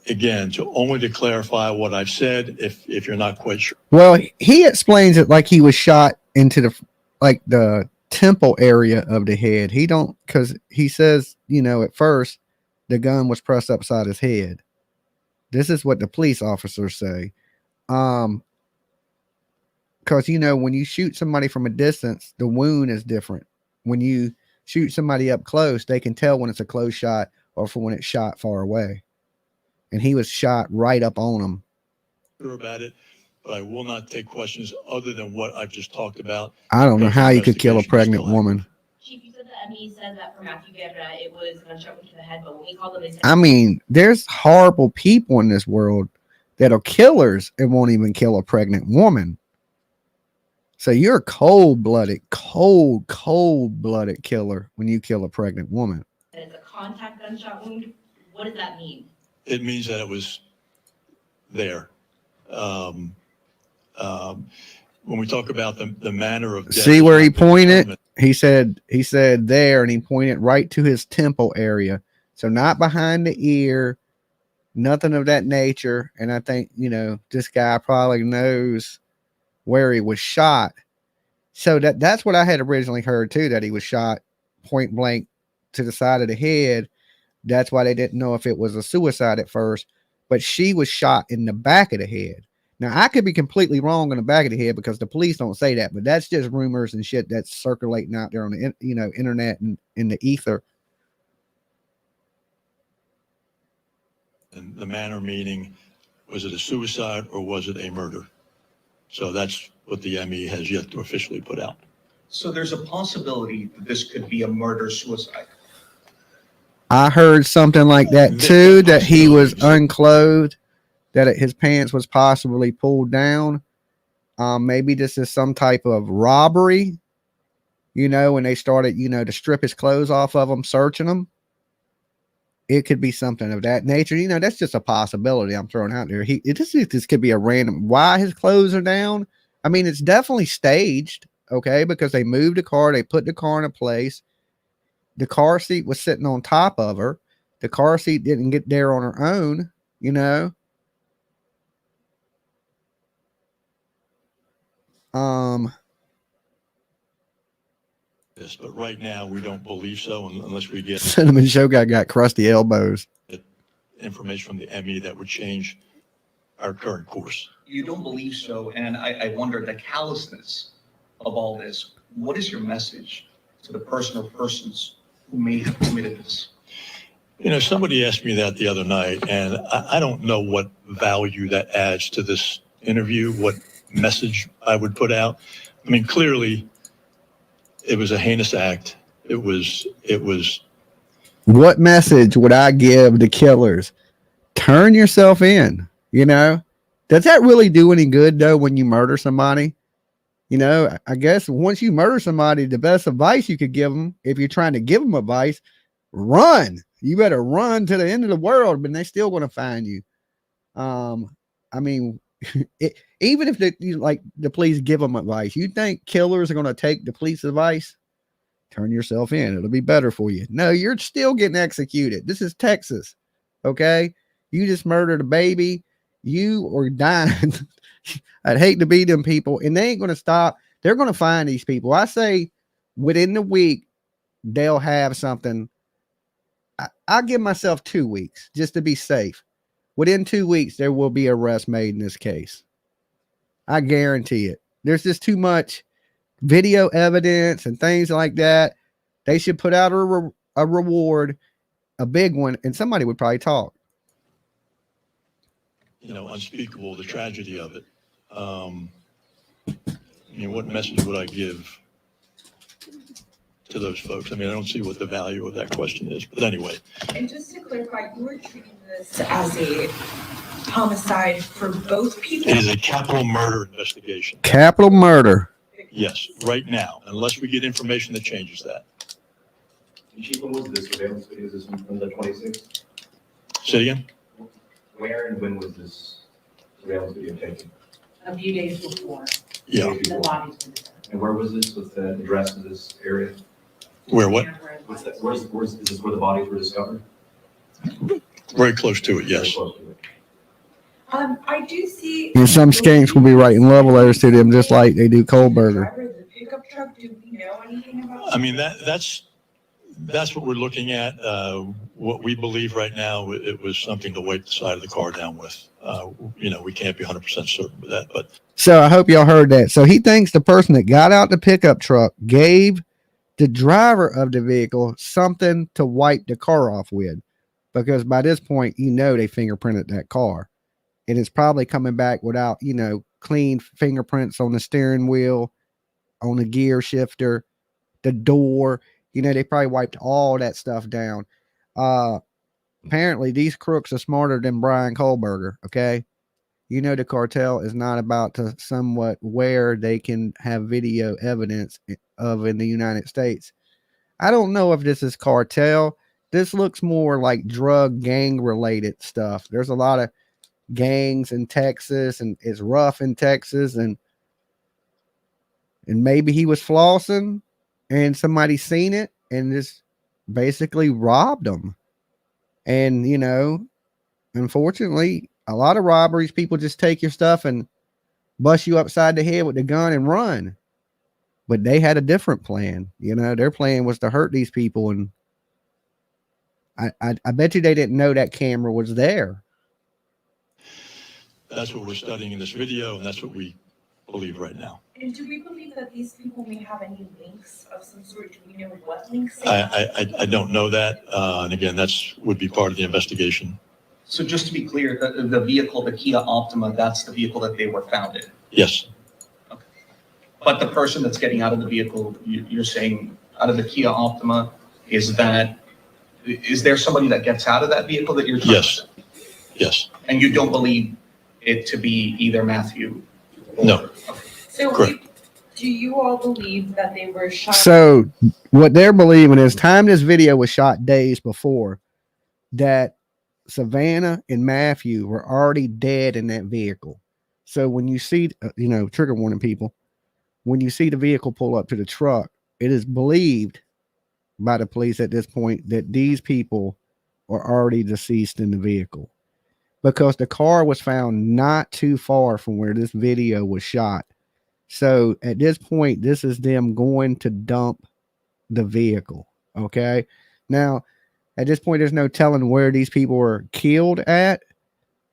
again, only to clarify what I've said, if you're not quite sure. Well, he explains it like he was shot into the temple area of the head. He don't, because he says, at first the gun was pressed upside his head. This is what the police officers say. Because when you shoot somebody from a distance, the wound is different. When you shoot somebody up close, they can tell when it's a close shot or for when it's shot far away. And he was shot right up on him. Sure about it, but I will not take questions other than what I've just talked about. I don't know how you could kill a pregnant woman. Chief, you said that ME said that for Matthew Guerra, it was gunshot wound to the head, but when we called them, they said. I mean, there's horrible people in this world that are killers and won't even kill a pregnant woman. So you're a cold-blooded killer when you kill a pregnant woman. And it's a contact gunshot wound. What does that mean? It means that it was there. When we talk about the manner of death, see where he pointed? He said there, and he pointed right to his temple area. So not behind the ear, nothing of that nature. And I think, this guy probably knows where he was shot. So that's what I had originally heard too, that he was shot point blank to the side of the head. That's why they didn't know if it was a suicide at first, but she was shot in the back of the head. Now I could be completely wrong on the back of the head because the police don't say that, but that's just rumors and shit that's circulating out there on the internet and in the ether. And the manner meaning, was it a suicide or was it a murder? So that's what the ME has yet to officially put out. So there's a possibility that this could be a murder-suicide. I heard something like that too, that he was unclothed, that his pants was possibly pulled down. Maybe this is some type of robbery, when they started, to strip his clothes off of him, searching him. It could be something of that nature. That's just a possibility I'm throwing out there. This could be a random, why his clothes are down. I mean, it's definitely staged, okay, because they moved the car, they put the car in a place. The car seat was sitting on top of her. The car seat didn't get there on her own, Yes, but right now we don't believe so unless we get Cinnamon Show guy got crusty elbows. Information from the ME that would change our current course. You don't believe so, and I wonder the callousness of all this. What is your message to the person or persons who may have committed this? Somebody asked me that the other night, and I don't know what value that adds to this interview, what message I would put out. I mean, clearly, it was a heinous act. It was. What message would I give the killers? Turn yourself in, Does that really do any good, though, when you murder somebody? I guess once you murder somebody, the best advice you could give them, if you're trying to give them advice, run. You better run to the end of the world, but they're still going to find you. I mean, even if the police give them advice, you think killers are going to take the police advice? Turn yourself in. It'll be better for you. No, you're still getting executed. This is Texas. Okay. You just murdered a baby. You are dying. I'd hate to be them people, and they ain't going to stop. They're going to find these people. I say within the week, they'll have something. I'll give myself 2 weeks just to be safe. Within 2 weeks, there will be arrest made in this case. I guarantee it. There's just too much video evidence and things like that. They should put out a reward, a big one, and somebody would probably talk. Unspeakable, the tragedy of it. What message would I give to those folks? I mean, I don't see what the value of that question is, but anyway. And just to clarify, you were treating this as a homicide for both people? It is a capital murder investigation. Capital murder. Yes, right now, unless we get information that changes that. Chief, when was this surveillance video? Is this from the 26th? Say again? Where and when was this surveillance video taken? A few days before. Yeah. The bodies were discovered. And where was this? What's the address of this area? Where what? Is this where the bodies were discovered? Very close to it, yes. Very close to it. I do see. And some skanks will be writing love letters to them just like they do Kohlberger. The pickup truck, do we know anything about? I mean, that's what we're looking at. What we believe right now, it was something to weight the side of the car down with. We can't be 100% certain with that, but. So I hope y'all heard that. So he thinks the person that got out the pickup truck gave the driver of the vehicle something to wipe the car off with, because by this point, they fingerprinted that car. And it's probably coming back without, clean fingerprints on the steering wheel, on the gear shifter, the door. They probably wiped all that stuff down. Apparently, these crooks are smarter than Brian Kohlberger, okay? The cartel is not about to somewhat where they can have video evidence of in the United States. I don't know if this is cartel. This looks more like drug gang related stuff. There's a lot of gangs in Texas, and it's rough in Texas, and maybe he was flossing and somebody seen it and just basically robbed them. And unfortunately, a lot of robberies, people just take your stuff and bust you upside the head with the gun and run. But they had a different plan. Their plan was to hurt these people, and I bet you they didn't know that camera was there. That's what we're studying in this video, and that's what we believe right now. And do we believe that these people may have any links of some sort? Do we know what links they have? I don't know that, and again, would be part of the investigation. So just to be clear, the vehicle, the Kia Optima, that's the vehicle that they were found in? Yes. Okay. But the person that's getting out of the vehicle, you're saying out of the Kia Optima, is there somebody that gets out of that vehicle that you're talking Yes. about? Yes. And you don't believe it to be either Matthew? No. So do you all believe that they were shot? So what they're believing is, this video was shot days before, that Savanah and Matthew were already dead in that vehicle. So when you see, trigger warning people, when you see the vehicle pull up to the truck, it is believed by the police at this point that these people are already deceased in the vehicle, because the car was found not too far from where this video was shot. So at this point, this is them going to dump the vehicle. Okay. Now, at this point, there's no telling where these people were killed at,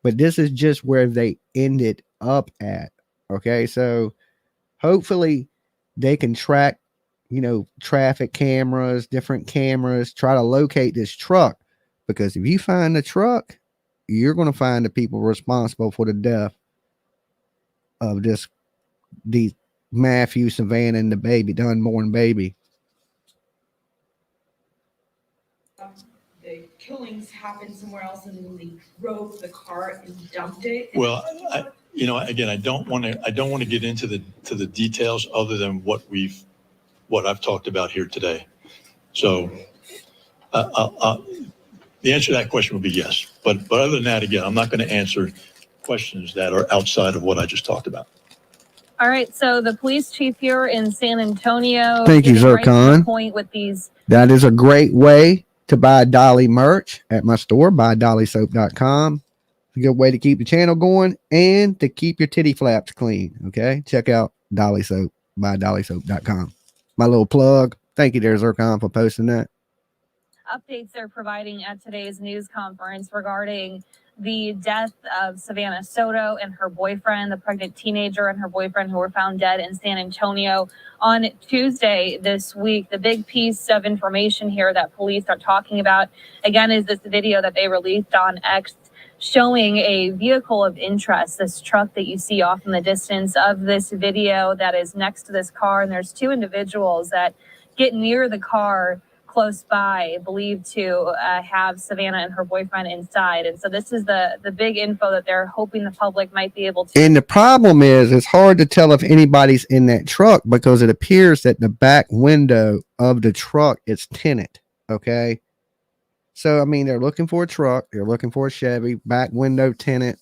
but this is just where they ended up at. Okay. So hopefully they can track, traffic cameras, different cameras, try to locate this truck, because if you find the truck, you're going to find the people responsible for the death of these Matthew, Savanah, and the baby, the unborn baby. The killings happened somewhere else, and then they drove the car and dumped it. Well, again, I don't want to get into the details other than what I've talked about here today. So, the answer to that question would be yes. But other than that, again, I'm not going to answer questions that are outside of what I just talked about. All right, so the police chief here in San Antonio. Thank you, right to the Zircon. point with these. That is a great way to buy Dolly merch at my store, buydollysoap.com. It's a good way to keep the channel going and to keep your titty flaps clean. Okay, check out Dolly Soap, buydollysoap.com. My little plug. Thank you there, Zircon, for posting that. Updates they're providing at today's news conference regarding the death of Savanah Soto and her boyfriend, the pregnant teenager and her boyfriend, who were found dead in San Antonio on Tuesday this week. The big piece of information here that police are talking about, again, is this video that they released on X showing a vehicle of interest, this truck that you see off in the distance of this video that is next to this car. And there's two individuals that get near the car close by, believed to have Savanah and her boyfriend inside. And so this is the big info that they're hoping the public might be able to. And the problem is, it's hard to tell if anybody's in that truck, because it appears that the back window of the truck is tinted. Okay. So, I mean, they're looking for a truck. They're looking for a Chevy, back window tinted.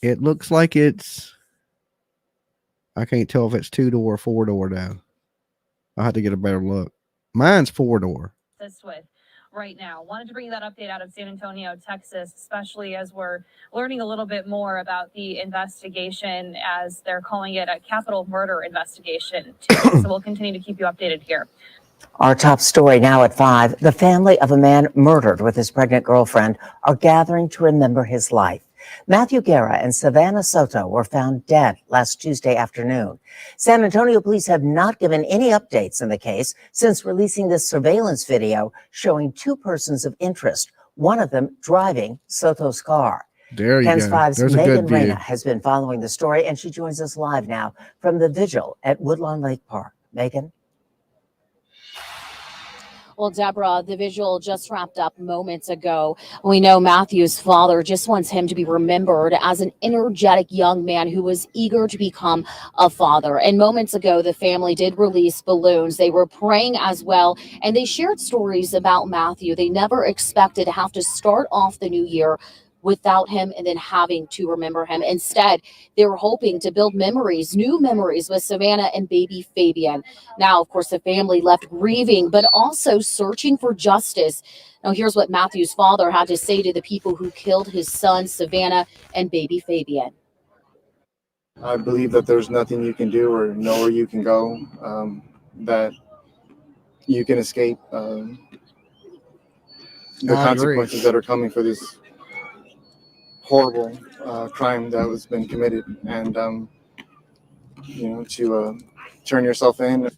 It looks like I can't tell if it's 2-door or 4-door though. I'll have to get a better look. Mine's 4-door. This with right now. Wanted to bring you that update out of San Antonio, Texas, especially as we're learning a little bit more about the investigation, as they're calling it a capital murder investigation too. So we'll continue to keep you updated here. Our top story now at 5. The family of a man murdered with his pregnant girlfriend are gathering to remember his life. Matthew Guerra and Savanah Soto were found dead last Tuesday afternoon. San Antonio police have not given any updates in the case since releasing this surveillance video showing 2 persons of interest, one of them driving Soto's car. There you Ken's go. 5's There's a Megan good view. Reyna has been following the story, and she joins us live now from the Vigil at Woodlawn Lake Park. Megan? Well, Deborah, the Vigil just wrapped up moments ago. We know Matthew's father just wants him to be remembered as an energetic young man who was eager to become a father. And moments ago, the family did release balloons. They were praying as well, and they shared stories about Matthew. They never expected to have to start off the new year without him and then having to remember him. Instead, they were hoping to build memories, new memories with Savanah and baby Fabian. Now, of course, the family left grieving, but also searching for justice. Now, here's what Matthew's father had to say to the people who killed his son, Savanah, and baby Fabian. I believe that there's nothing you can do or nowhere you can go that you can escape the consequences that are coming for this horrible crime that was been committed, and to turn yourself in.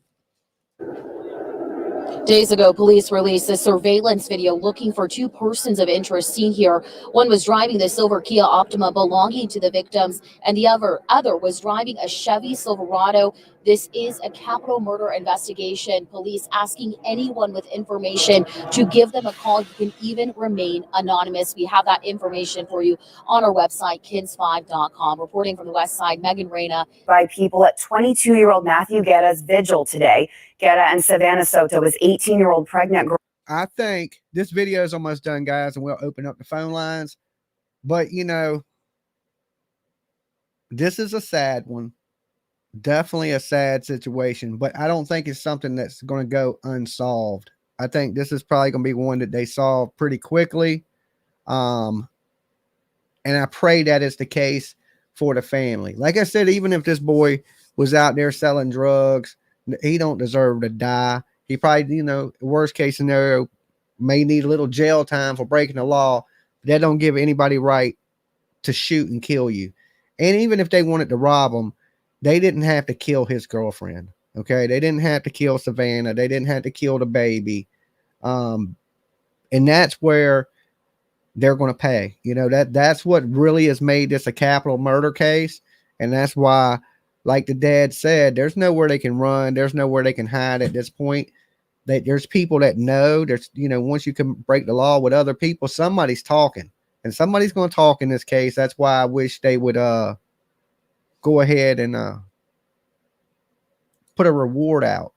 Days ago, police released a surveillance video looking for 2 persons of interest seen here. One was driving the silver Kia Optima belonging to the victims, and the other was driving a Chevy Silverado. This is a capital murder investigation. Police asking anyone with information to give them a call. You can even remain anonymous. We have that information for you on our website, kins5.com. Reporting from the West Side, Megan Reyna. By people at 22-year-old Matthew Guerra's Vigil today. Guerra and Savanah Soto, his 18-year-old pregnant girl. I think this video is almost done, guys, and we'll open up the phone lines. But, this is a sad one. Definitely a sad situation, but I don't think it's something that's going to go unsolved. I think this is probably going to be one that they solve pretty quickly. And I pray that is the case for the family. Like I said, even if this boy was out there selling drugs, he don't deserve to die. He probably, worst case scenario, may need a little jail time for breaking the law. But that don't give anybody right to shoot and kill you. And even if they wanted to rob him, they didn't have to kill his girlfriend. Okay. They didn't have to kill Savanah. They didn't have to kill the baby. And that's where they're going to pay. That's what really has made this a capital murder case. And that's why, like the dad said, there's nowhere they can run. There's nowhere they can hide at this point. There's people that know. There's, once you can break the law with other people, somebody's talking. And somebody's going to talk in this case. That's why I wish they would go ahead and put a reward out.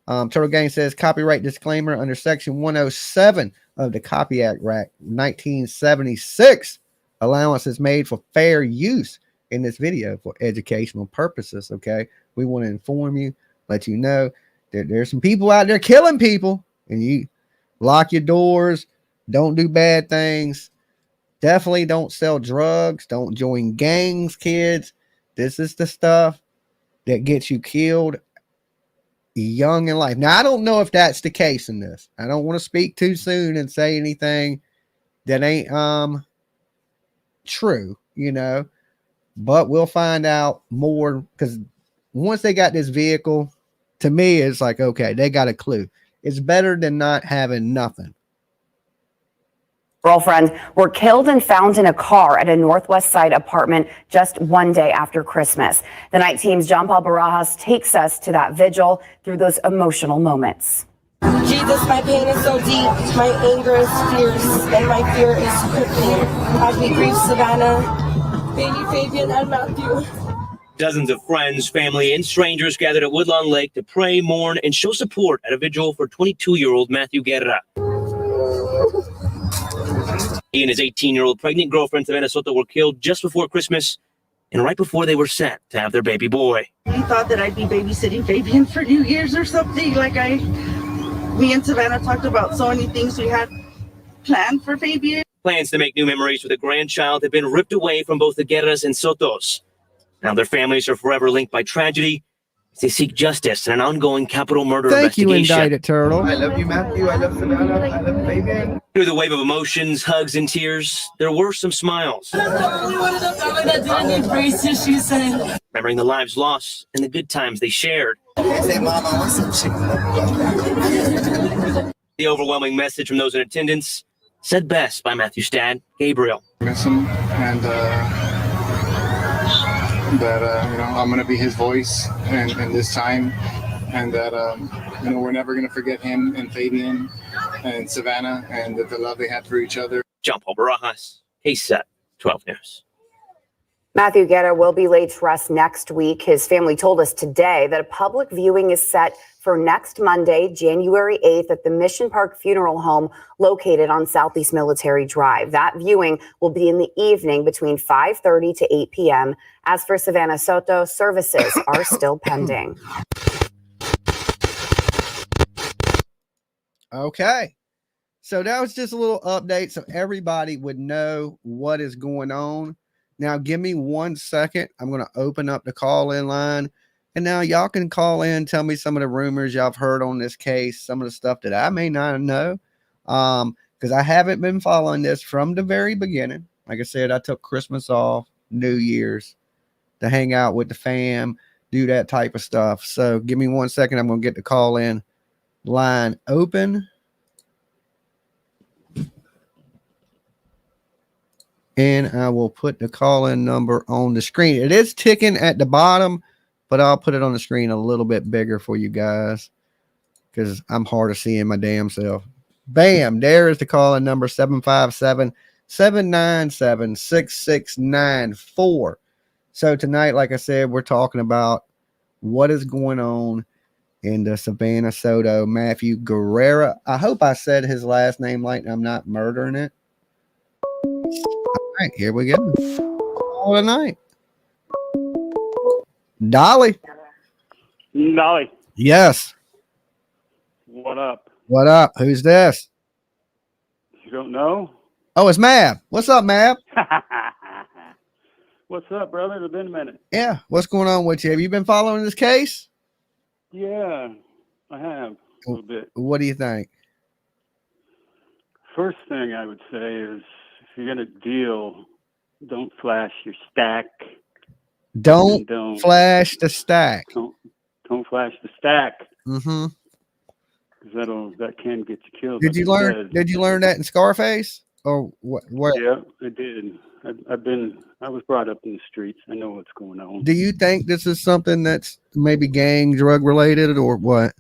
Turtle Gang says copyright disclaimer under section 107 of the Copyright Act 1976. Allowance is made for fair use in this video for educational purposes. Okay. We want to inform you, let you know that there's some people out there killing people, and you lock your doors. Don't do bad things. Definitely don't sell drugs. Don't join gangs, kids. This is the stuff that gets you killed young in life. Now, I don't know if that's the case in this. I don't want to speak too soon and say anything that ain't true, but we'll find out more, because once they got this vehicle, to me, it's like, okay, they got a clue. It's better than not having nothing. Girlfriend were killed and found in a car at a Northwest Side apartment just one day after Christmas. The night team's John Paul Barajas takes us to that vigil through those emotional moments. Jesus, my pain is so deep, my anger is fierce, and my fear is crippling as we grieve Savanah, baby Fabian, and Matthew. Dozens of friends, family, and strangers gathered at Woodlawn Lake to pray, mourn, and show support at a vigil for 22-year-old Matthew Guerra. He and his 18-year-old pregnant girlfriend, Savanah Soto, were killed just before Christmas and right before they were set to have their baby boy. I thought that I'd be babysitting Fabian for New Year's or something. Like, I Me and Savanah talked about so many things we had planned for Fabian. Plans to make new memories with a grandchild have been ripped away from both the Guerras and Sotos. Now their families are forever linked by tragedy as they seek justice in an ongoing capital murder Thank you, investigation. indicted turtle. I love you, Matthew. I love Savanah. I love Fabian. Through the wave of emotions, hugs, and tears, there were some smiles. Remembering Remembering the lives lost and the good times they shared. The overwhelming message from those in attendance, said best by Matthew's dad, Gabriel. Miss him, and that I'm gonna be his voice and this time, and that we're never gonna forget him and Fabian and Savanah and the love they had for each other. John Paul Barajas, KSAT 12 News. Matthew Guerra will be laid to rest next week. His family told us today that a public viewing is set for next Monday, January 8th at the Mission Park Funeral Home located on Southeast Military Drive. That viewing will be in the evening between 5:30 to 8 p.m. As for Savanah Soto, services are still pending. Okay. So that was just a little update so everybody would know what is going on. Now, give me 1 second. I'm going to open up the call-in line. And now y'all can call in, tell me some of the rumors y'all have heard on this case, some of the stuff that I may not know. Because I haven't been following this from the very beginning. Like I said, I took Christmas off, New Year's, to hang out with the fam, do that type of stuff. So give me 1 second. I'm going to get the call-in line open. And I will put the call-in number on the screen. It is ticking at the bottom, but I'll put it on the screen a little bit bigger for you guys because I'm hard of seeing my damn self. Bam, there is the call-in number, 757-797-6694. So tonight, like I said, we're talking about what is going on in the Savanah Soto Matthew Guerra. I hope I said his last name like I'm not murdering it. All right, here we go. All tonight. Dolly. Dolly. Yes. What up? What up? Who's this? You don't know? Oh, it's Mab. What's up, Mab? What's up, brother? It's been a minute. Yeah. What's going on with you? Have you been following this case? Yeah, I have a little bit. What do you think? First thing I would say is if you're going to deal, don't flash your stack. Don't flash the stack. Don't flash the stack. Mm-hmm. Because that can get you killed. Did you learn that in Scarface? Or what? Yeah, I did. I was brought up in the streets. I know what's going on. Do you think this is something that's maybe gang drug related or what?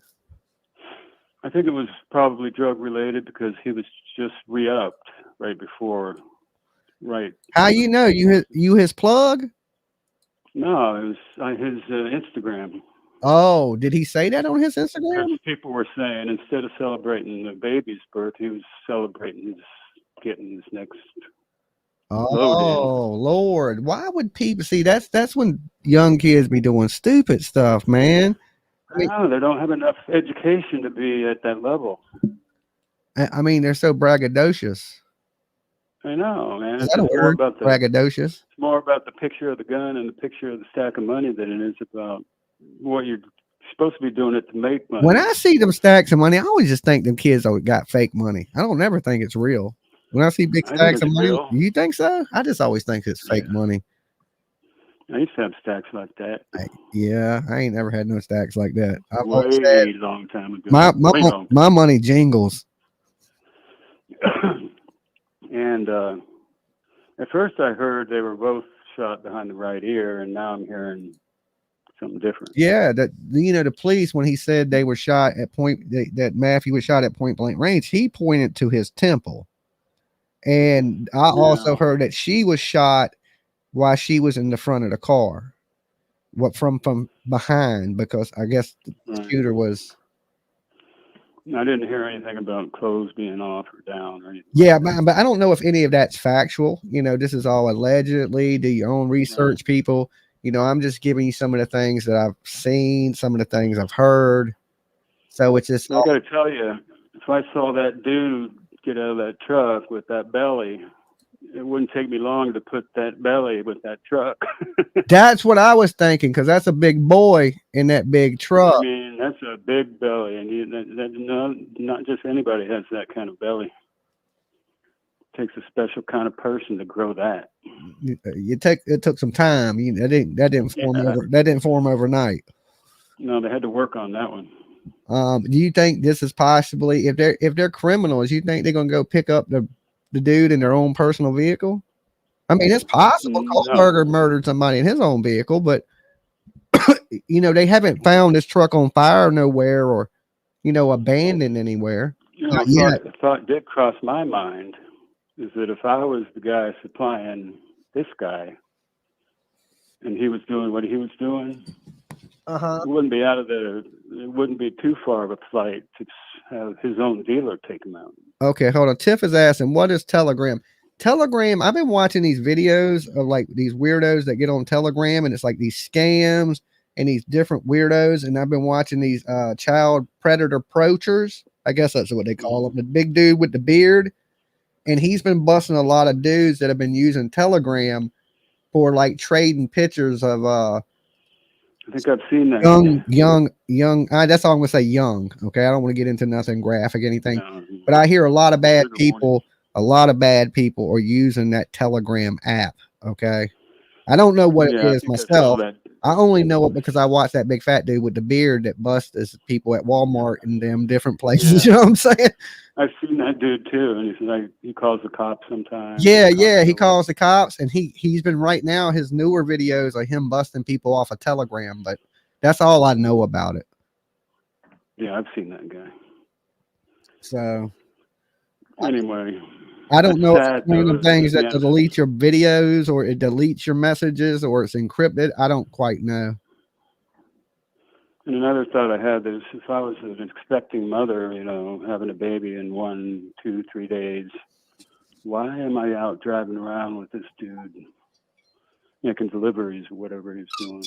I think it was probably drug related because he was just re-upped right before. Right. How you know? You his plug? No, it was his Instagram. Oh, did he say that on his Instagram? Because people were saying instead of celebrating the baby's birth, he was celebrating getting his next. Oh Lord, why would people see that's when young kids be doing stupid stuff, man? No, they don't have enough education to be at that level. I mean, they're so braggadocious. I know, man. Is that a word? Braggadocious. It's more about the picture of the gun and the picture of the stack of money than it is about what you're supposed to be doing it to make money. When I see them stacks of money, I always just think them kids got fake money. I don't never think it's real. When I see big stacks of money, real. You think so? I just always think it's fake money. I used to have stacks like that. Yeah, I ain't never had no stacks like that. I've Way always had, long time ago. my money jingles. And at first I heard they were both shot behind the right ear, and now I'm hearing something different. Yeah, that the police, when he said they were shot at that Matthew was shot at point blank range, he pointed to his temple. And I also heard that she was shot while she was in the front of the car. From behind, because I guess the shooter was. I didn't hear anything about clothes being off or down or anything. Yeah, but I don't know if any of that's factual. This is all allegedly. Do your own research, people. I'm just giving you some of the things that I've seen, some of the things I've heard. So it's just I got to tell you, if I saw that dude get out of that truck with that belly, it wouldn't take me long to put that belly with that truck. that's what I was thinking, because that's a big boy in that big truck. I mean, that's a big belly, and no, not just anybody has that kind of belly. It takes a special kind of person to grow that. It took some time. That didn't form that didn't form overnight. No, they had to work on that one. Do you think this is possibly, if they're criminals, you think they're gonna go pick up the dude in their own personal vehicle? I mean, it's possible. Kohlberger murdered somebody in his own vehicle, but they haven't found this truck on fire nowhere or abandoned anywhere. A thought did cross my mind is that if I was the guy supplying this guy and he was doing what he was doing, it wouldn't be too far of a flight to have his own dealer take him out. Okay, hold on. Tiff is asking, what is Telegram? Telegram, I've been watching these videos of like these weirdos that get on Telegram, and it's like these scams and these different weirdos, and I've been watching these child predator poachers. I guess that's what they call them. The big dude with the beard, and he's been busting a lot of dudes that have been using Telegram for like trading pictures of I think I've seen that. Young. That's all I'm gonna say. Young. Okay, I don't want to get into nothing graphic, anything. But I hear a lot of bad people. A lot of bad people are using that Telegram app. Okay, I don't know what it is myself. I only know it because I watched that big fat dude with the beard that busts people at Walmart and them different places. You know what I'm saying? I've seen that dude too, and he's like, he calls the cops sometimes. Yeah, he calls the cops, and he's been right now. His newer videos are him busting people off of Telegram, but that's all I know about it. Yeah, I've seen that guy. So anyway, I don't know if it's one of the things that deletes your videos or it deletes your messages or it's encrypted. I don't quite know. And another thought I had is if I was an expecting mother, having a baby in 1, 2, 3 days, why am I out driving around with this dude making deliveries or whatever he's doing?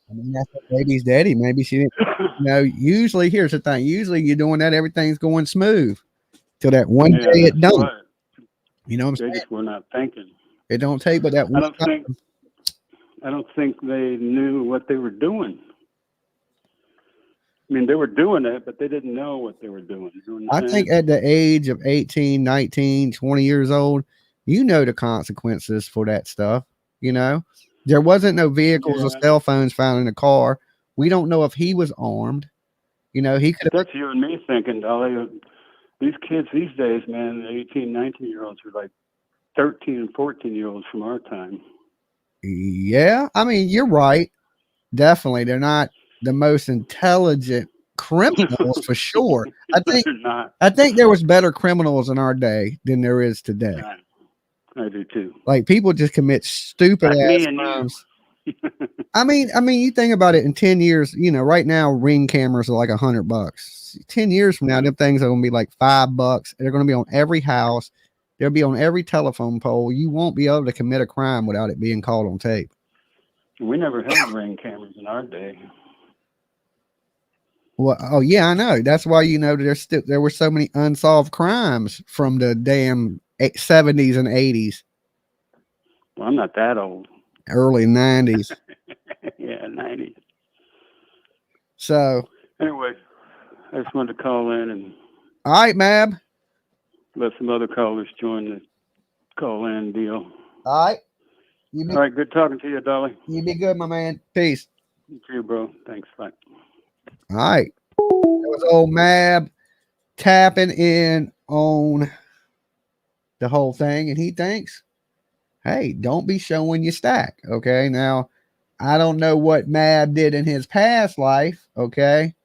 I mean, that's what baby's daddy. Maybe she didn't. Usually, here's the thing. Usually you're doing that. Everything's going smooth till that one day it don't. Right. You know what I'm saying? We're not thinking. It don't take but that one I don't think they knew what they were doing. I mean, they were doing it, but they didn't know what they were doing. I think at the age of 18, 19, 20 years old, the consequences for that stuff. There wasn't no vehicles or cell phones found in the car. We don't know if he was armed. He could have. That's you and me thinking, Dolly. These kids these days, man, 18, 19-year-olds are like 13 and 14-year-olds from our time. Yeah, I mean, you're right. Definitely. They're not the most intelligent criminals for sure. I think there was better criminals in our day than there is today. I do too. Like people just commit stupid ass crimes. I mean, you think about it in 10 years, right now Ring cameras are like $100. 10 years from now, them things are going to be like $5. They're going to be on every house. They'll be on every telephone pole. You won't be able to commit a crime without it being caught on tape. We never had Ring cameras in our day. Well, oh yeah, I know. That's why there were so many unsolved crimes from the damn 70s and 80s. Well, I'm not that old. Early 90s. Yeah, 90s. So anyway, I just wanted to call in and. All right, Mab. Let some other callers join the call-in deal. All right. All right, good talking to you, Dolly. You be good, my man. Peace. You too, bro. Thanks. Bye. All right. That was old Mab tapping in on the whole thing, and he thinks, hey, don't be showing your stack. Okay. Now, I don't know what Mab did in his past life. Okay.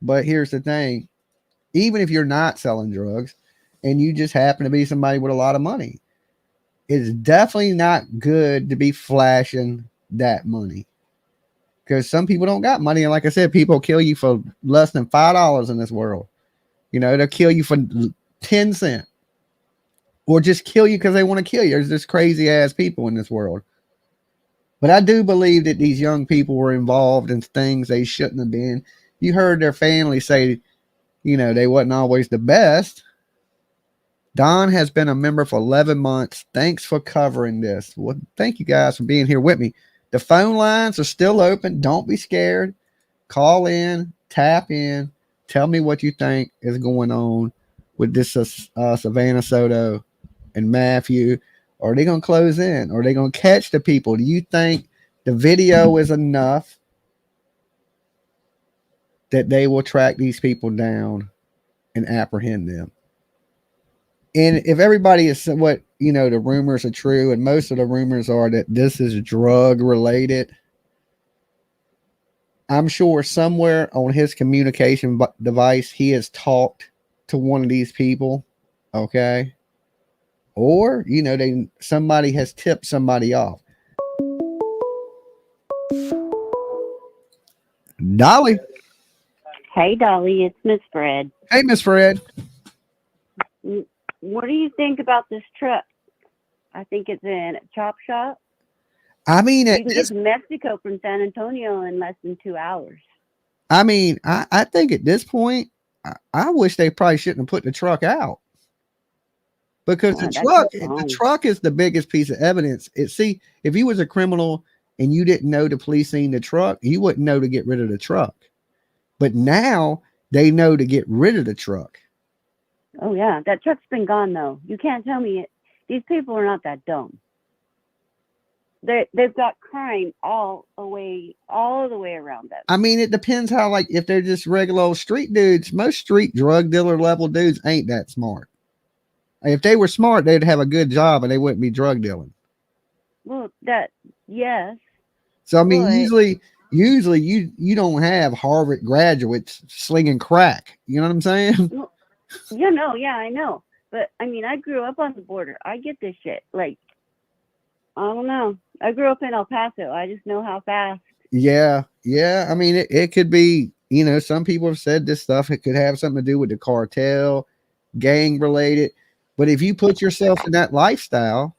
But here's the thing. Even if you're not selling drugs and you just happen to be somebody with a lot of money, it's definitely not good to be flashing that money. Because some people don't got money. And like I said, people kill you for less than $5 in this world. They'll kill you for 10 cents. Or just kill you because they want to kill you. There's just crazy ass people in this world. But I do believe that these young people were involved in things they shouldn't have been. you heard their family say, they wasn't always the best. Don has been a member for 11 months. Thanks for covering this. Well, thank you guys for being here with me. The phone lines are still open. Don't be scared. Call in, tap in, tell me what you think is going on with this Savanah Soto and Matthew. Are they going to close in? Are they going to catch the people? Do you think the video is enough that they will track these people down and apprehend them? And if everybody is what, the rumors are true, and most of the rumors are that this is drug related, I'm sure somewhere on his communication device, he has talked to one of these people. Okay. Or, somebody has tipped somebody off. Dolly. Hey, Dolly, it's Miss Fred. Hey, Miss Fred. What do you think about this truck? I think it's in a chop shop. I mean, you can get to Mexico from San Antonio in less than 2 hours. I mean, I think at this point, I wish they probably shouldn't have put the truck out, because the truck is the biggest piece of evidence. See, if he was a criminal and you didn't know the police seen the truck, you wouldn't know to get rid of the truck. But now they know to get rid of the truck. Oh yeah, that truck's been gone though. You can't tell me it. These people are not that dumb. They've got crime all the way around them. I mean, it depends how, if they're just regular old street dudes. Most street drug dealer level dudes ain't that smart. If they were smart, they'd have a good job and they wouldn't be drug dealing. Well, yes. So I mean, usually you don't have Harvard graduates slinging crack. You know what I'm saying? Well, I know. But I mean, I grew up on the border. I get this shit. I don't know. I grew up in El Paso. I just know how fast. Yeah. I mean, it could be, some people have said this stuff. It could have something to do with the cartel, gang related. But if you put yourself in that lifestyle,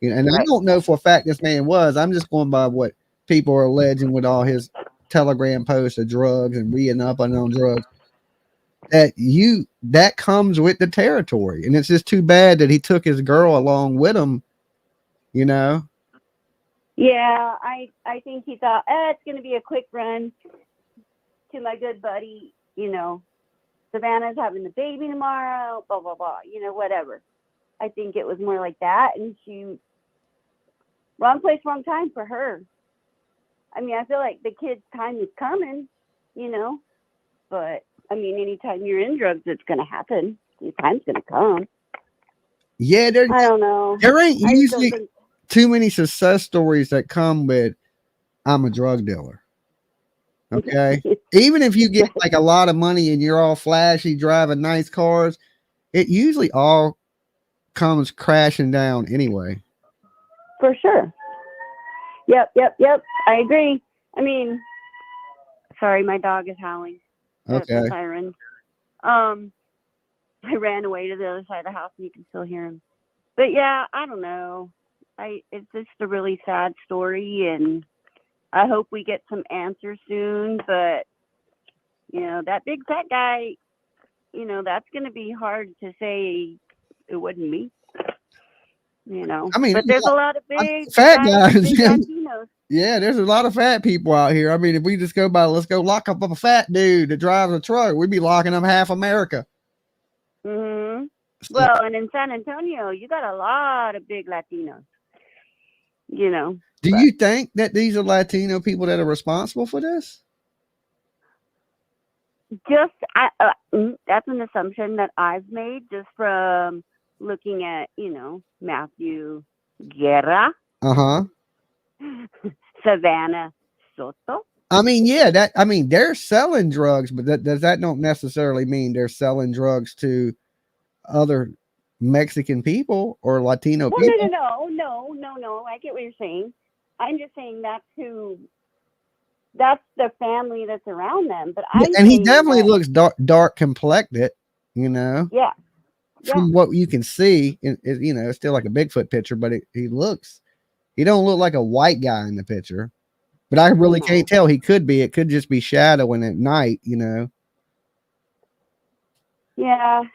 and right. I don't know for a fact this man was, I'm just going by what people are alleging with all his Telegram posts of drugs and reading up on drugs, that comes with the territory. And it's just too bad that he took his girl along with him, Yeah, I think he thought, it's going to be a quick run to my good buddy, Savannah's having the baby tomorrow, blah, blah, blah, whatever. I think it was more like that. And wrong place, wrong time for her. I mean, I feel like the kid's time is coming, but I mean, anytime you're in drugs, it's going to happen. Your time's going to come. Yeah. I don't know. There ain't usually too many success stories that come with, I'm a drug dealer. Okay. Even if you get a lot of money and you're all flashy, driving nice cars, it usually all comes crashing down anyway. For sure. Yep. I agree. I mean, sorry, my dog is howling. Okay. Siren. I ran away to the other side of the house and you can still hear him. But yeah, I don't know. It's just a really sad story, and I hope we get some answers soon. But that big fat guy, that's going to be hard to say it wasn't me. I mean, but there's a lot of big fat guys. Big Latinos. Yeah, there's a lot of fat people out here. I mean, if we just go by, let's go lock up a fat dude that drives a truck, we'd be locking up half America. Mm-hmm. Well, and in San Antonio, you got a lot of big Latinos. Do you think that these are Latino people that are responsible for this? Just that's an assumption that I've made just from looking at Matthew Guerra, Savanah Soto. I mean, they're selling drugs, but does that don't necessarily mean they're selling drugs to other Mexican people or Latino people? No. I get what you're saying. I'm just saying that's the family that's around them. But he definitely looks dark complected, Yeah. From what you can see, it's still like a Bigfoot picture, but he don't look like a white guy in the picture. But I really can't tell. He could be. It could just be shadowing at night, Yeah.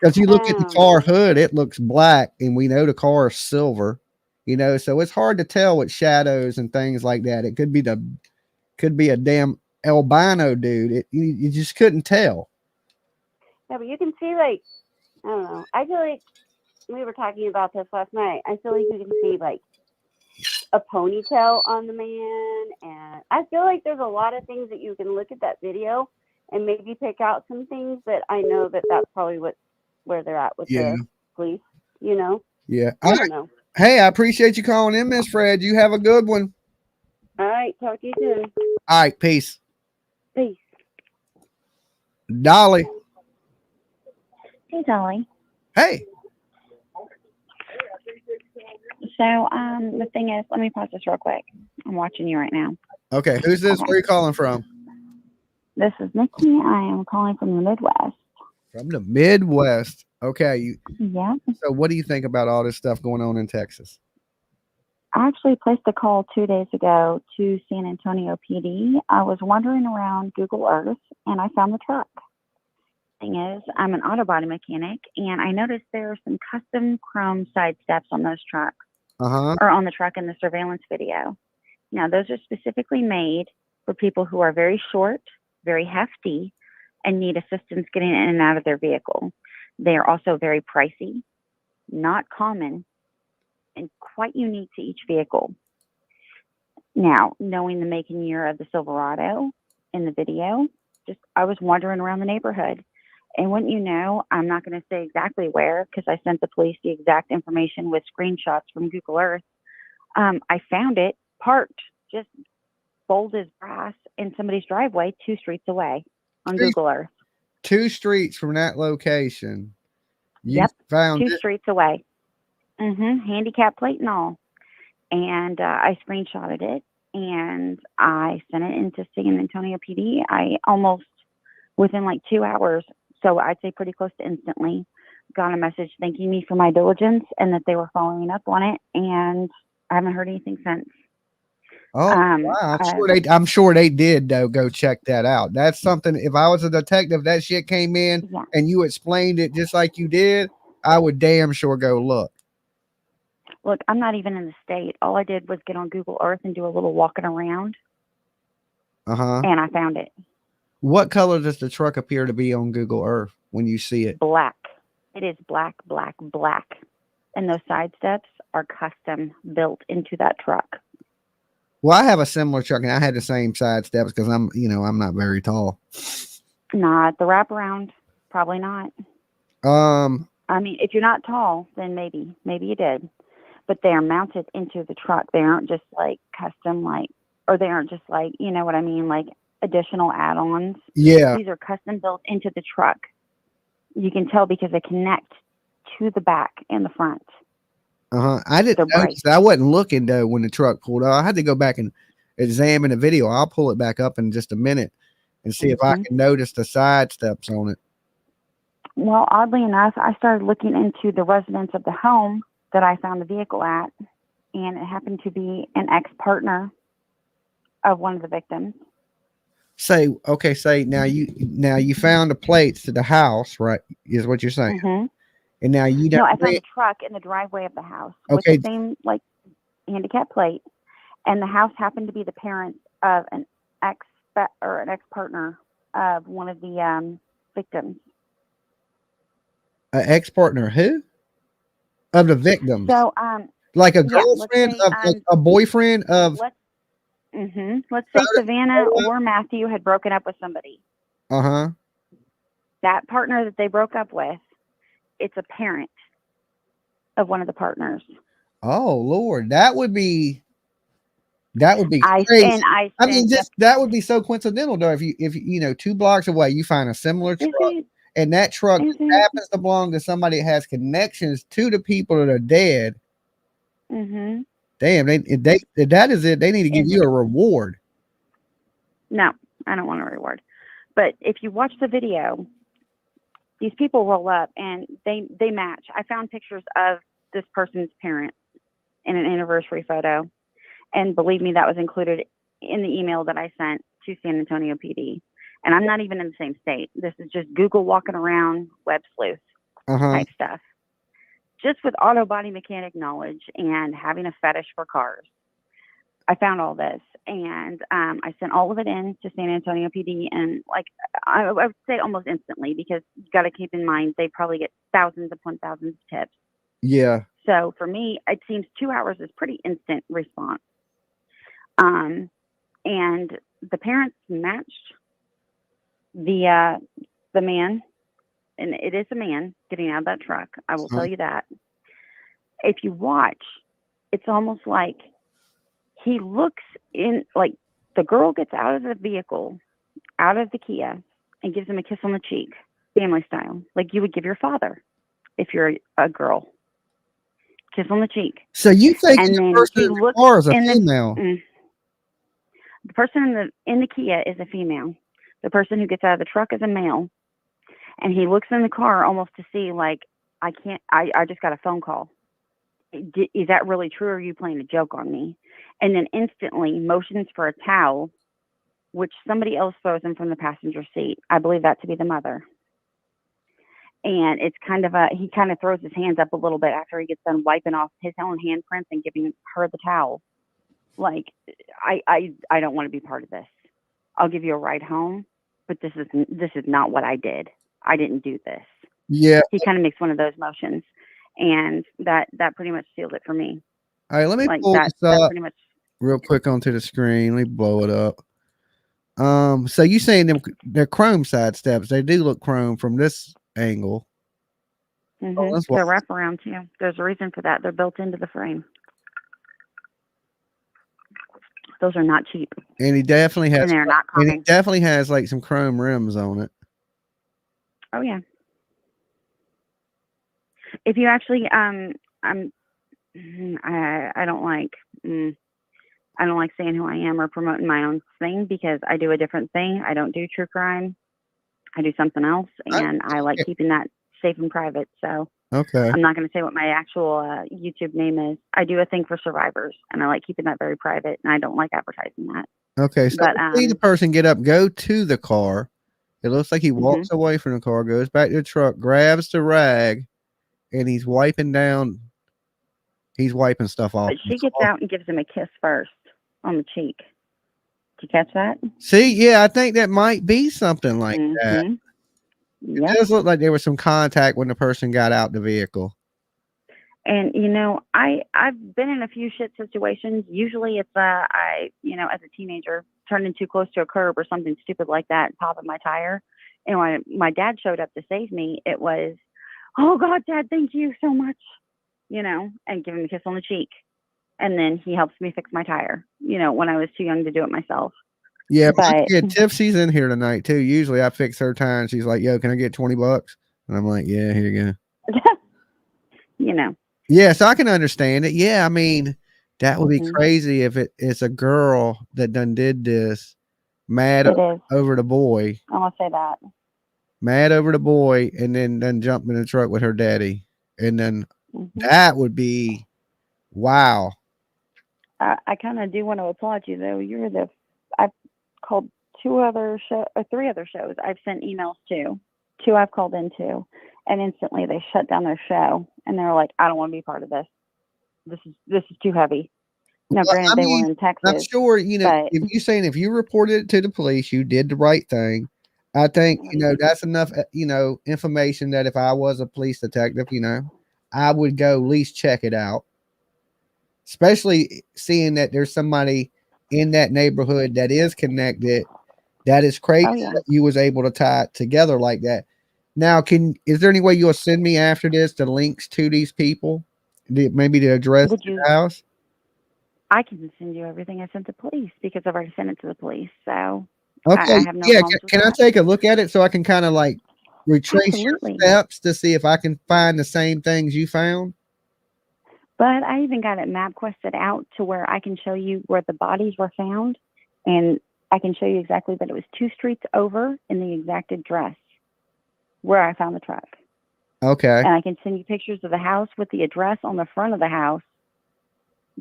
Because you look at the car hood, it looks black, and we know the car is silver, so it's hard to tell with shadows and things like that. It could be a damn albino dude. You just couldn't tell. Yeah, but you can see, like, I don't know. I feel like we were talking about this last night. I feel like you can see, like, a ponytail on the man, and I feel like there's a lot of things that you can look at that video and maybe pick out some things that I know that that's probably where they're at with the police, Yeah. I don't know. Hey, I appreciate you calling in, Miss Fred. You have a good one. All right, talk to you soon. All right, peace. Peace. Dolly. Hey, Dolly. Hey. So, the thing is, let me pause this real quick. I'm watching you right now. Okay, who's this? Where are you calling from? This is Nikki. I am calling from the Midwest. From the Midwest. Okay. Yeah. So what do you think about all this stuff going on in Texas? I actually placed a call 2 days ago to San Antonio PD. I was wandering around Google Earth and I found the truck. Thing is, I'm an auto body mechanic and I noticed there are some custom chrome side steps on those trucks. Or on the truck in the surveillance video. Now, those are specifically made for people who are very short, very hefty, and need assistance getting in and out of their vehicle. They are also very pricey, not common, and quite unique to each vehicle. Now, knowing the make and year of the Silverado in the video, I was wandering around the neighborhood. And wouldn't you know, I'm not going to say exactly where because I sent the police the exact information with screenshots from Google Earth. I found it parked just bold as brass in somebody's driveway 2 streets away on Google Earth. 2 streets from that location. You found 2 streets away. Handicap plate and all. And I screenshotted it and I sent it into San Antonio PD. I almost, within like 2 hours, so I'd say pretty close to instantly, got a message thanking me for my diligence and that they were following up on it. And I haven't heard anything since. Oh, wow. I'm sure they did, though, go check that out. That's something, if I was a detective, that shit came in and you explained it just like you did, I would damn sure go look. Look, I'm not even in the state. All I did was get on Google Earth and do a little walking around. And I found it. What color does the truck appear to be on Google Earth when you see it? Black. It is black, black, black. And those side steps are custom built into that truck. Well, I have a similar truck and I had the same side steps because I'm not very tall. Not the wraparound. Probably not. I mean, if you're not tall, then maybe you did. But they are mounted into the truck. They aren't just like custom, or they aren't just like, you know what I mean? Like additional add-ons. Yeah. These are custom built into the truck. You can tell because they connect to the back and the front. I didn't notice that. I wasn't looking though when the truck pulled out. I had to go back and examine the video. I'll pull it back up in just a minute and see if I can notice the side steps on it. Well, oddly enough, I started looking into the residence of the home that I found the vehicle at, and it happened to be an ex-partner of one of the victims. Say now you found the plates to the house, right? Is what you're saying? And now you don't. No, I found the truck in the driveway of the house with the same handicap plate, and the house happened to be the parents of an ex-partner of one of the victims. An ex-partner who? Of the victims. So like a girlfriend of a boyfriend of. Let's say Savanah or Matthew had broken up with somebody. That partner that they broke up with, it's a parent of one of the partners. Oh Lord, that would be crazy. I mean, that would be so coincidental though. If you 2 blocks away, you find a similar truck, and that truck happens to belong to somebody that has connections to the people that are dead. Damn, if that is it, they need to give you a reward. No, I don't want a reward. But if you watch the video, these people roll up and they match. I found pictures of this person's parents in an anniversary photo. And believe me, that was included in the email that I sent to San Antonio PD. And I'm not even in the same state. This is just Google walking around, web sleuth type stuff. Just with auto body mechanic knowledge and having a fetish for cars, I found all this. And I sent all of it in to San Antonio PD. And like, I would say almost instantly, because you got to keep in mind, they probably get thousands upon thousands of tips. Yeah. So for me, it seems 2 hours is pretty instant response. And the parents matched the man, and it is a man getting out of that truck. I will tell you that. If you watch, it's almost like he looks in, like the girl gets out of the vehicle, out of the Kia, and gives him a kiss on the cheek, family style, like you would give your father if you're a girl. Kiss on the cheek. So you think and the then person he in the looks car is a in female? The person in the Kia is a female. The person who gets out of the truck is a male. And he looks in the car almost to see, like, I just got a phone call. Is that really true, or are you playing a joke on me? And then instantly motions for a towel, which somebody else throws him from the passenger seat. I believe that to be the mother. And it's kind of he kind of throws his hands up a little bit after he gets done wiping off his own handprints and giving her the towel. Like, I don't want to be part of this. I'll give you a ride home, but this is not what I did. I didn't do this. Yeah. He kind of makes one of those motions, and that pretty much sealed it for me. All right, let me Like pull that this up pretty much. real quick onto the screen. Let me blow it up. So you saying they're chrome side steps? They do look chrome from this angle. Mm-hmm. They're wraparound too. There's a reason for that. They're built into the frame. Those are not cheap. And he definitely has. And they're not and he common. definitely has like some chrome rims on it. Oh yeah. If you actually, I don't like saying who I am or promoting my own thing, because I do a different thing. I don't do true crime. I do something else, and I like keeping that safe and private. So okay, I'm not going to say what my actual YouTube name is. I do a thing for survivors, and I like keeping that very private, and I don't like advertising that. Okay, so but see the person get up, go to the car. It looks like he walks away from the car, goes back to the truck, grabs the rag, and he's wiping down. He's wiping stuff off. But she gets out and gives him a kiss first on the cheek. Did you catch that? See, yeah, I think that might be something like that. Yep. It does look like there was some contact when the person got out the vehicle. And I've been in a few shit situations. Usually it's I as a teenager turning too close to a curb or something stupid like that, popping my tire. And when my dad showed up to save me, it was, "Oh God, Dad, thank you so much," and give him a kiss on the cheek. And then he helps me fix my tire, when I was too young to do it myself. Yeah, my but kid Tipsy's in here tonight too. Usually I fix her tire and she's like, "Yo, can I get $20?" And I'm like, "Yeah, here you go." Yeah, so I can understand it. Yeah, I mean, that would be crazy if it's a girl that done did this, mad over the boy. I'm gonna say that. Mad over the boy, and then jumped in the truck with her daddy. And then that would be wow. I kind of do want to applaud you though. I've called 3 other shows I've sent emails to. 2 I've called into, and instantly they shut down their show, and they're like, "I don't want to be part of this. This is too heavy." Now, granted, they were in Texas. I'm sure if you reported it to the police, you did the right thing. I think that's enough information that if I was a police detective, I would go at least check it out. Especially seeing that there's somebody in that neighborhood that is connected. That is crazy that you was able to tie it together like that. Now, is there any way you'll send me after this the links to these people? Maybe the address to the house? I can send you everything I sent to police because I've already sent it to the police. So okay, I have no problems with can I take a look at it so I can kind of like retrace your steps to see if I can find the same things you found? But I even got it map quested out to where I can show you where the bodies were found, and I can show you exactly that it was 2 streets over in the exact address where I found the truck. Okay. And I can send you pictures of the house with the address on the front of the house.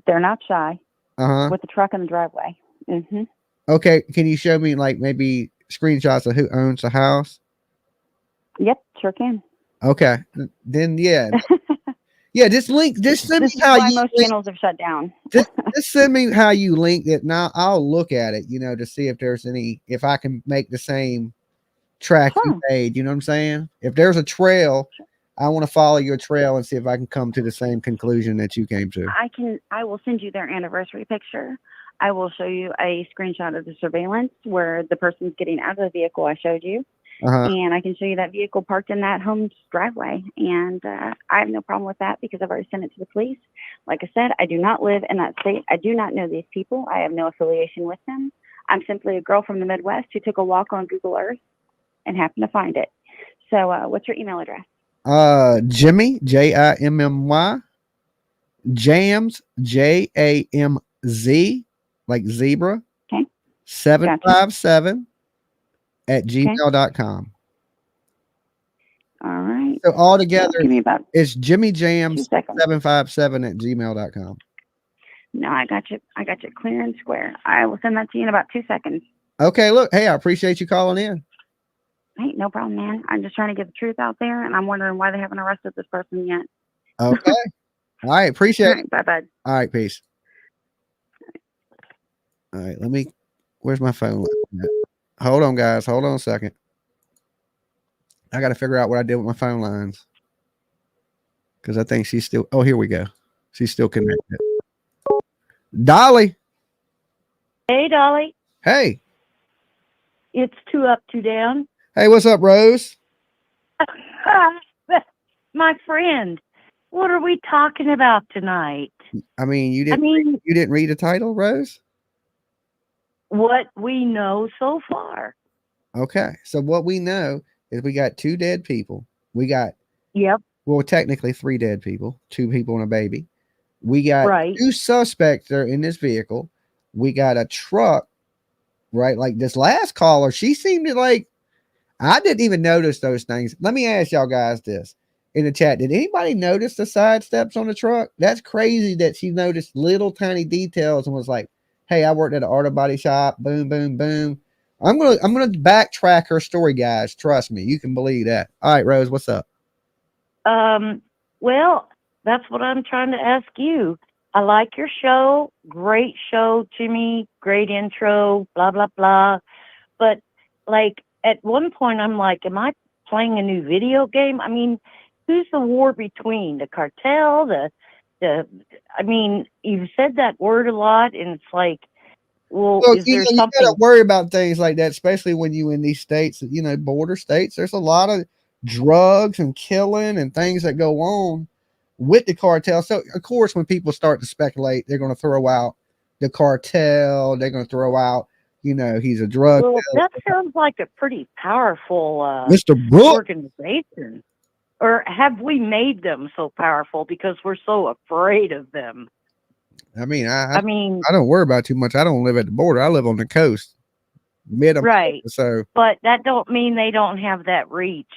They're not shy. With the truck in the driveway. Mm-hmm. Okay, can you show me like maybe screenshots of who owns the house? Yep, sure can. Okay, then yeah, yeah. Just send me This is how why you most link, channels have shut down. just send me how you linked it, and I'll look at it, to see if there's if I can make the same track you made. You know what I'm saying? If there's a trail, I want to follow your trail and see if I can come to the same conclusion that you came to. I will send you their anniversary picture. I will show you a screenshot of the surveillance where the person's getting out of the vehicle I showed you. And I can show you that vehicle parked in that home's driveway. And I have no problem with that because I've already sent it to the police. Like I said, I do not live in that state. I do not know these people. I have no affiliation with them. I'm simply a girl from the Midwest who took a walk on Google Earth and happened to find it. So what's your email address? Jimmy, Jimmy, Jams, Jamz, like zebra. Okay. 757 at gmail.com. All right. So all together, give me about it's Jimmy Jams 757 at gmail.com. No, I got you. I got you clear and square. I will send that to you in about 2 seconds. Okay, look, hey, I appreciate you calling in. Hey, no problem, man. I'm just trying to get the truth out there, and I'm wondering why they haven't arrested this person yet. Okay. All right, appreciate it. Bye, bud. All right, peace. All right, where's my phone? Hold on, guys. Hold on a second. I got to figure out what I did with my phone lines. Because I think she's still, here we go. She's still connected. Dolly. Hey, Dolly. Hey. It's 2 up, 2 down. Hey, what's up, Rose? My friend, what are we talking about tonight? I mean, you didn't read the title, Rose? What we know so far. Okay. So what we know is we got 2 dead people. We got, well, technically 3 dead people, 2 people and a baby. We got 2 suspects that are in this vehicle. We got a truck, right? Like this last caller, she seemed to like, I didn't even notice those things. Let me ask y'all guys this in the chat. Did anybody notice the side steps on the truck? That's crazy that she noticed little tiny details and was like, hey, I worked at an auto body shop. Boom, boom, boom. I'm gonna backtrack her story, guys. Trust me, you can believe that. All right, Rose, what's up? Well, that's what I'm trying to ask you. I like your show. Great show, Jimmy. Great intro, blah, blah, blah. But like at one point I'm like, am I playing a new video game? I mean, who's the war between? The cartel, I mean, you've said that word a lot, and it's like, well, is there something? You gotta worry about things like that, especially when you in these states, border states. There's a lot of drugs and killing and things that go on with the cartel. So of course, when people start to speculate, they're going to throw out the cartel. They're going to throw out, he's a drug dealer. That sounds like a pretty powerful Mr. Brooks organization. Or have we made them so powerful because we're so afraid of them? I mean, I don't worry about too much. I don't live at the border. I live on the coast. Right. So, but that don't mean they don't have that reach.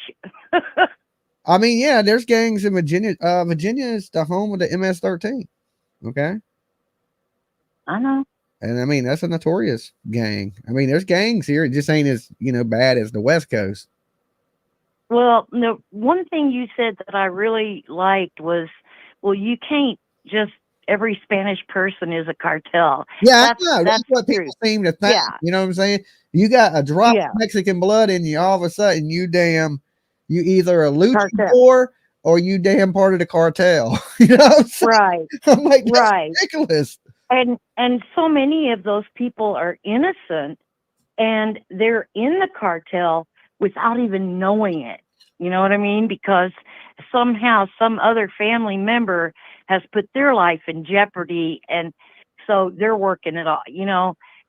I mean, yeah, there's gangs in Virginia. Virginia is the home of the MS-13. Okay. I know. And I mean, that's a notorious gang. I mean, there's gangs here. It just ain't as, bad as the West Coast. Well, the one thing you said that I really liked was, well, you can't just, every Spanish person is a cartel. Yeah, that's what people seem to think. Yeah. You know what I'm saying? You got a drop of Mexican blood in you, all of a sudden you either a luchador or you damn part of the cartel. You know what I'm saying? Right. I'm like, that's ridiculous. And so many of those people are innocent and they're in the cartel without even knowing it. You know what I mean? Because somehow some other family member has put their life in jeopardy, and so they're working it all.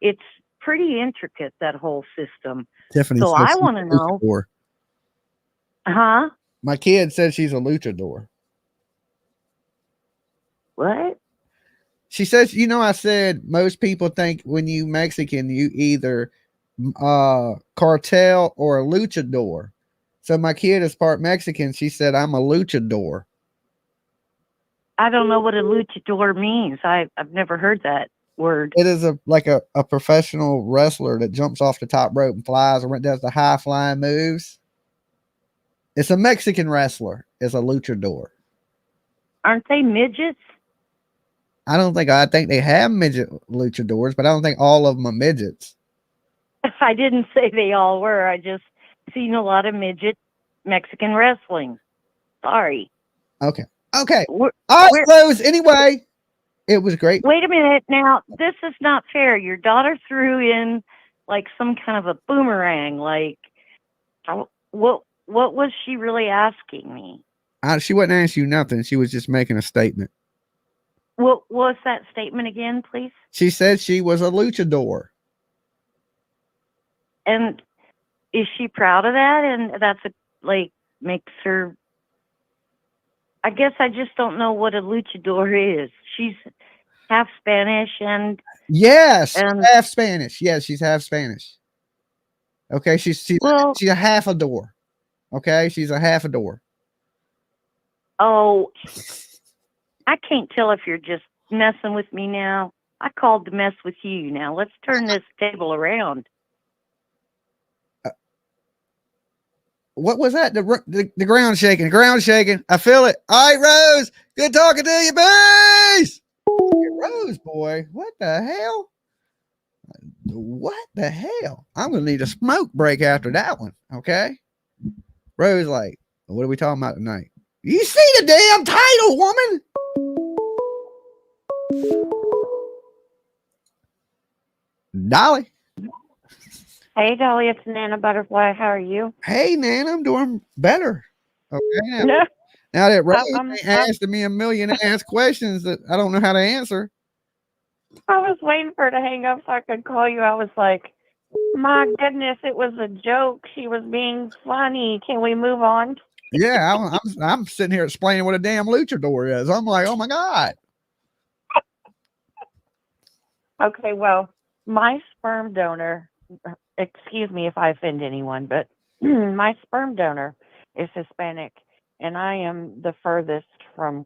It's pretty intricate, that whole system. Tiffany, so I want to know. Huh? My kid said she's a luchador. What? She says, I said most people think when you Mexican, you either cartel or a luchador. So my kid is part Mexican. She said, I'm a luchador. I don't know what a luchador means. I've never heard that. word? It is a professional wrestler that jumps off the top rope and flies and does the high flying moves. It's a Mexican wrestler. It's a luchador. Aren't they midgets? I think they have midget luchadors, but I don't think all of them are midgets. I didn't say they all were. I just seen a lot of midget Mexican wrestling. Sorry. Okay. All right, Rose. Anyway, it was great. Wait a minute. Now, this is not fair. Your daughter threw in like some kind of a boomerang. Like, what was she really asking me? She wasn't asking you nothing. She was just making a statement. What was that statement again, please? She said she was a luchador. And is she proud of that? And that's makes her. I guess I just don't know what a luchador is. She's half Spanish and. Yes, half Spanish. Yes, she's half Spanish. Okay, she's a half a door. Okay, she's a half a door. Oh, I can't tell if you're just messing with me now. I called to mess with you. Now let's turn this table around. What was that? The ground shaking. The ground shaking. I feel it. All right, Rose. Good talking to you, boys. Rose, boy. What the hell? What the hell? I'm gonna need a smoke break after that one. Okay. Rose, like, what are we talking about tonight? You see the damn title, woman. Dolly. Hey, Dolly, it's Nana Butterfly. How are you? Hey, Nana, I'm doing better. Okay. Now that Rose asked me a million ass questions that I don't know how to answer. I was waiting for her to hang up so I could call you. I was like, my goodness, it was a joke. She was being funny. Can we move on? Yeah, I'm sitting here explaining what a damn luchador is. I'm like, oh my God. Okay, well, my sperm donor, excuse me if I offend anyone, but my sperm donor is Hispanic, and I am the furthest from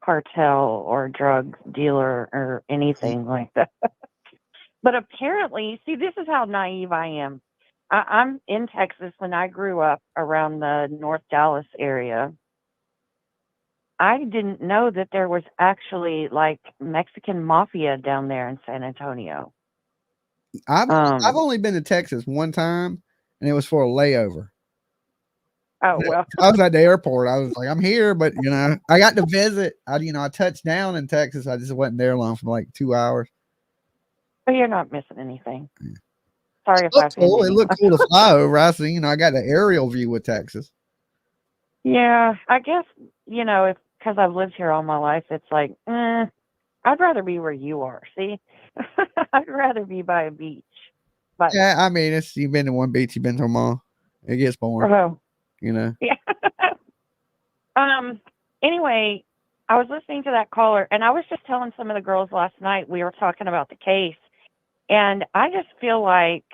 cartel or drug dealer or anything like that. But apparently, see, this is how naive I am. I'm in Texas when I grew up around the North Dallas area. I didn't know that there was actually like Mexican mafia down there in San Antonio. I've only been to Texas one time, and it was for a layover. Oh, well. I was at the airport. I was like, I'm here, but I got to visit. I touched down in Texas. I just wasn't there long for like 2 hours. But you're not missing anything. Sorry if I offended you. It looked cool to fly over. I see, I got the aerial view of Texas. Yeah, I guess, because I've lived here all my life, it's like, I'd rather be where you are. See, I'd rather be by a beach. But yeah, I mean, you've been to one beach, you've been to them all. It gets boring. Yeah. Anyway, I was listening to that caller, and I was just telling some of the girls last night, we were talking about the case, and I just feel like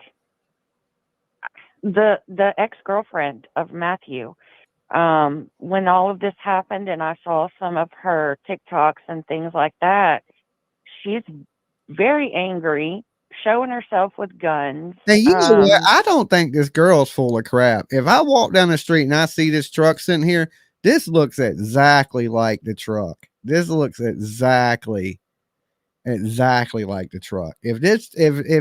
the ex-girlfriend of Matthew, when all of this happened and I saw some of her TikToks and things like that, she's very angry, showing herself with guns. Now, you know what? I don't think this girl's full of crap. If I walk down the street and I see this truck sitting here, this looks exactly like the truck. This looks exactly like the truck. If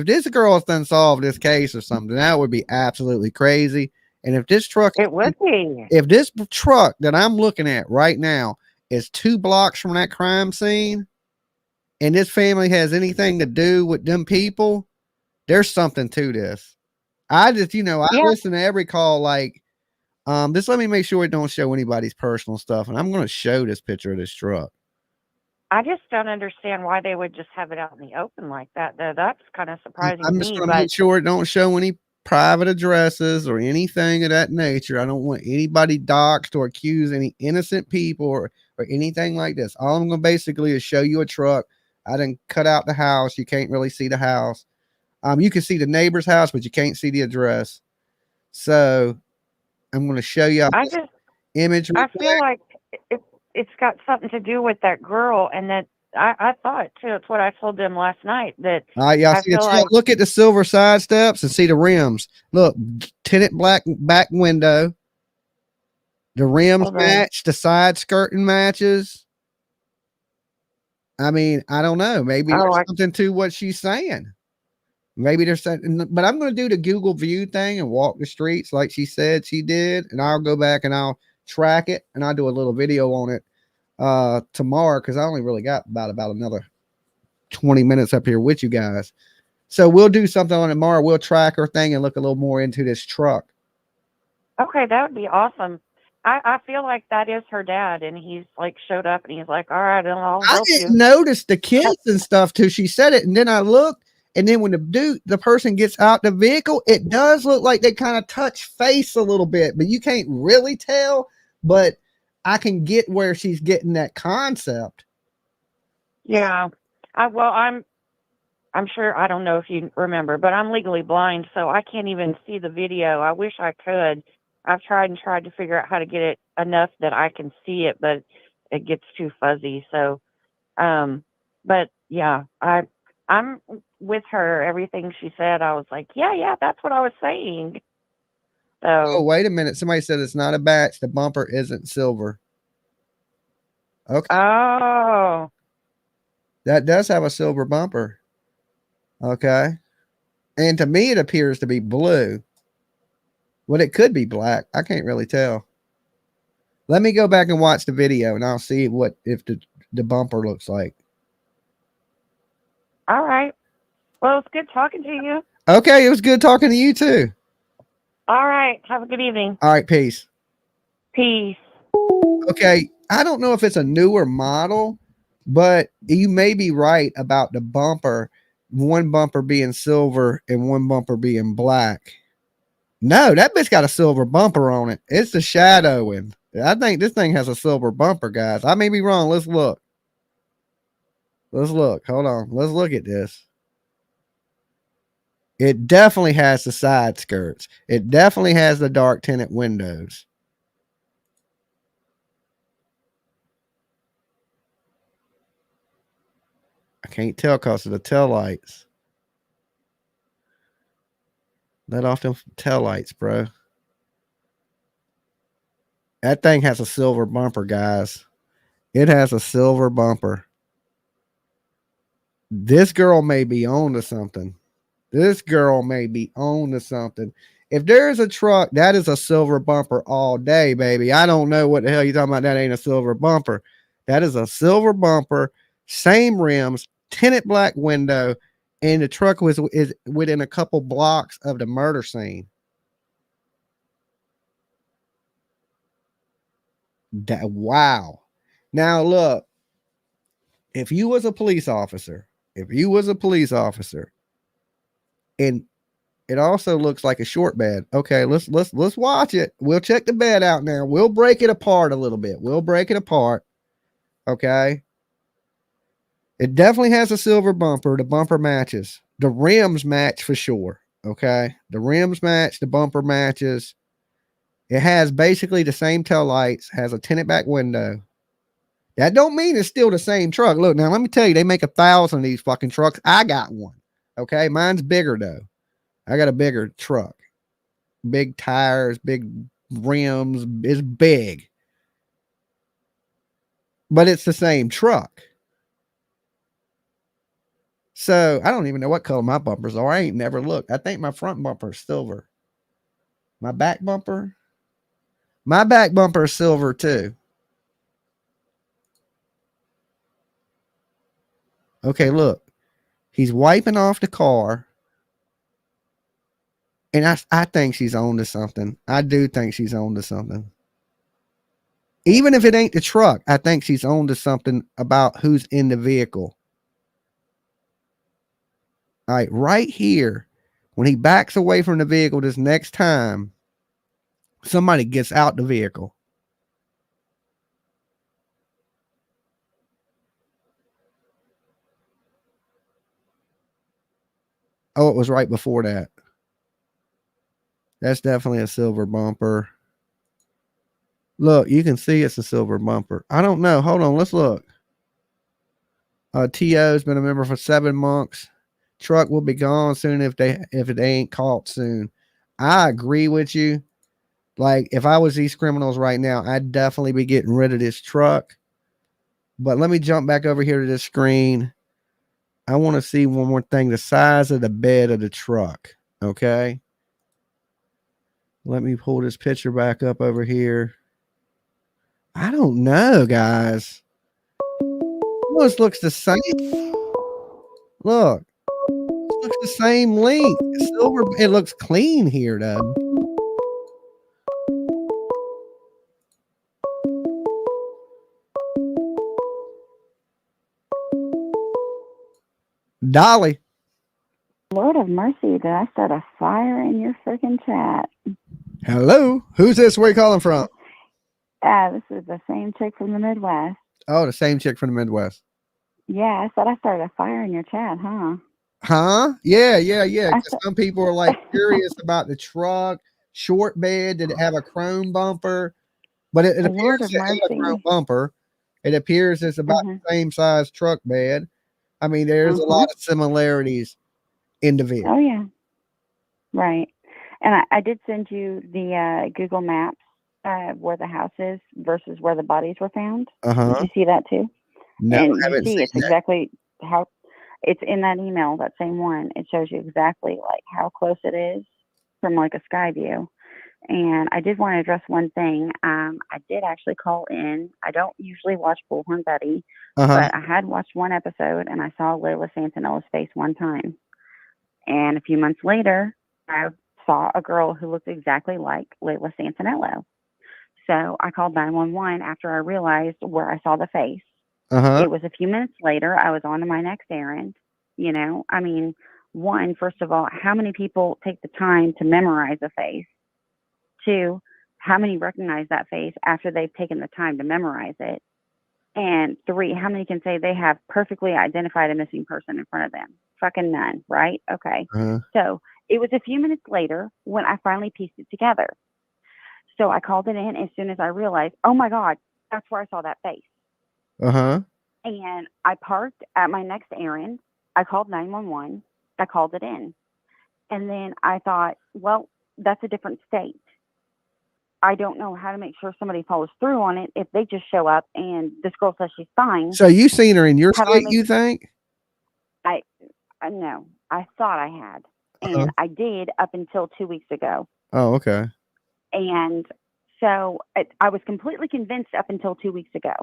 this girl has done solved this case or something, that would be absolutely crazy. And if this truck, it would be. If this truck that I'm looking at right now is 2 blocks from that crime scene, and this family has anything to do with them people, there's something to this. I just, I listen to every call like, just let me make sure it don't show anybody's personal stuff. And I'm going to show this picture of this truck. I just don't understand why they would just have it out in the open like that, though. That's kind of surprising I'm just going to make sure it don't show any private addresses or anything of that nature. I don't want anybody doxxed or accuse any innocent people or anything like this. All I'm going to basically is show you a truck. I didn't cut out the house. You can't really see the house. You can see the neighbor's house, but you can't see the address. So I'm going to show you image. I feel like it's got something to do with that girl, and that I thought too. It's what I told them last night that Y'all I see the feel truck? like Look at the silver side steps and see the rims. Look, tinted black back window. The rims hold on. match. The side skirting matches. I mean, I don't know. Maybe there's something to what she's saying. Maybe there's something, but I'm going to do the Google view thing and walk the streets like she said she did. And I'll go back and I'll track it and I'll do a little video on it tomorrow because I only really got about another 20 minutes up here with you guys. So we'll do something on it tomorrow. We'll track her thing and look a little more into this truck. Okay, that would be awesome. I feel like that is her dad, and he's like showed up and he's like, all right, I'll help you. I didn't notice the kids and stuff till she said it. And then I looked, and then when the person gets out the vehicle, it does look like they kind of touch face a little bit, but you can't really tell. But I can get where she's getting that concept. Yeah. I'm sure, I don't know if you remember, but I'm legally blind, so I can't even see the video. I wish I could. I've tried to figure out how to get it enough that I can see it, but it gets too fuzzy. So, but yeah, I'm with her. Everything she said, I was like, yeah, that's what I was saying. So, oh, wait a minute. Somebody said it's not a batch. The bumper isn't silver. Okay. Oh. That does have a silver bumper. Okay. And to me, it appears to be blue. Well, it could be black. I can't really tell. Let me go back and watch the video and I'll see if the bumper looks like. All right. Well, it's good talking to you. Okay. It was good talking to you too. All right. Have a good evening. All right. Peace. Peace. Okay. I don't know if it's a newer model, but you may be right about the bumper. One bumper being silver and one bumper being black. No, that bitch got a silver bumper on it. It's the shadowing. I think this thing has a silver bumper, guys. I may be wrong. Let's look. Let's look. Hold on. Let's look at this. It definitely has the side skirts. It definitely has the dark tinted windows. I can't tell because of the tail lights. Let off them tail lights, bro. That thing has a silver bumper, guys. It has a silver bumper. This girl may be on to something. This girl may be on to something. If there's a truck, that is a silver bumper all day, baby. I don't know what the hell you're talking about. That ain't a silver bumper. That is a silver bumper, same rims, tinted black window, and the truck is within a couple blocks of the murder scene. Wow. Now look, if you was a police officer, and it also looks like a short bed. Okay, let's watch it. We'll check the bed out now. We'll break it apart a little bit. Okay. It definitely has a silver bumper. The bumper matches. The rims match for sure. Okay. The rims match. The bumper matches. It has basically the same tail lights. Has a tinted back window. That don't mean it's still the same truck. Look, now let me tell you, they make 1,000 of these fucking trucks. I got one. Okay. Mine's bigger though. I got a bigger truck. Big tires, big rims. It's big. But it's the same truck. So I don't even know what color my bumpers are. I ain't never looked. I think my front bumper is silver. My back bumper is silver too. Okay, look. He's wiping off the car. And I think she's on to something. I do think she's on to something. Even if it ain't the truck, I think she's on to something about who's in the vehicle. All right, right here, when he backs away from the vehicle this next time, somebody gets out the vehicle. Oh, it was right before that. That's definitely a silver bumper. Look, you can see it's a silver bumper. I don't know. Hold on. Let's look. T.O.'s been a member for 7 months. Truck will be gone soon if it ain't caught soon. I agree with you. Like, if I was these criminals right now, I'd definitely be getting rid of this truck. But let me jump back over here to this screen. I want to see one more thing, the size of the bed of the truck. Okay. Let me pull this picture back up over here. I don't know, guys. Almost looks the same. Look. It looks the same length. Silver. It looks clean here, though. Dolly. Lord of mercy, did I start a fire in your freaking chat? Hello. Who's this? Where you calling from? This is the same chick from the Midwest. Oh, the same chick from the Midwest. Yeah, I said I started a fire in your chat, huh? Huh? Yeah. Some people are like curious about the truck, short bed. Did it have a chrome bumper? But it appears it had a chrome bumper. It appears it's about the same size truck bed. I mean, there's a lot of similarities in the vehicle. Oh, yeah. Right. And I did send you the Google Maps where the house is versus where the bodies were found. Uh-huh. Did you see that too? No, and I haven't you see seen it's that. exactly how it's in that email, that same one. It shows you exactly like how close it is from like a sky view. And I did want to address one thing. I did actually call in. I don't usually watch Bullhorn Betty, but I had watched one episode and I saw Layla Santanella's face one time. And a few months later, I saw a girl who looked exactly like Layla Santanello. So I called 911 after I realized where I saw the face. It was a few minutes later. I was on to my next errand. You know, I mean, one, first of all, how many people take the time to memorize a face? Two, how many recognize that face after they've taken the time to memorize it? And three, how many can say they have perfectly identified a missing person in front of them? Fucking none, right? Okay. So it was a few minutes later when I finally pieced it together. So I called it in as soon as I realized, oh my God, that's where I saw that face. And I parked at my next errand. I called 911. I called it in. And then I thought, well, that's a different state. I don't know how to make sure somebody follows through on it if they just show up and this girl says she's fine. So you seen her in your state, you think? I no, I thought I had. And I did up until 2 weeks ago. Oh, okay. And so I was completely convinced up until 2 weeks ago.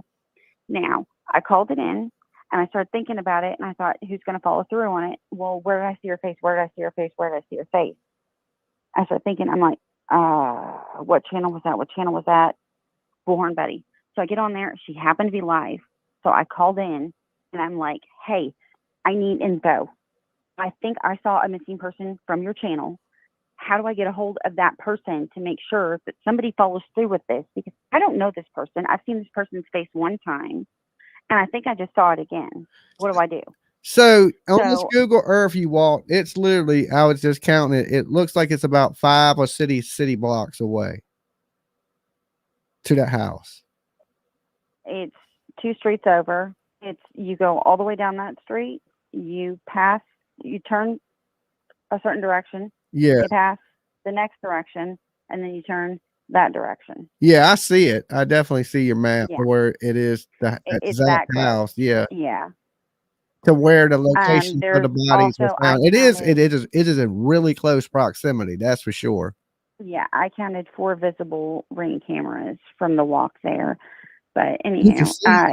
Now, I called it in and I started thinking about it and I thought, who's going to follow through on it? Well, where did I see her face? Where did I see her face? Where did I see her face? I started thinking, I'm like, what channel was that? What channel was that? Bullhorn Betty. So I get on there. She happened to be live. So I called in and I'm like, hey, I need info. I think I saw a missing person from your channel. How do I get a hold of that person to make sure that somebody follows through with this? Because I don't know this person. I've seen this person's face one time, and I think I just saw it again. What do I do? So on this Google Earth you walk, it's literally, I was just counting it. It looks like it's about 5 or city blocks away to that house. It's 2 streets over. You go all the way down that street. You turn a certain direction. Yeah. You pass the next direction, and then you turn that direction. Yeah, I see it. I definitely see your map where it is, the exact house. Yeah. Yeah. To where the location of the bodies were found. It is in really close proximity, that's for sure. Yeah, I counted 4 visible ring cameras from the walk there. But anyhow, I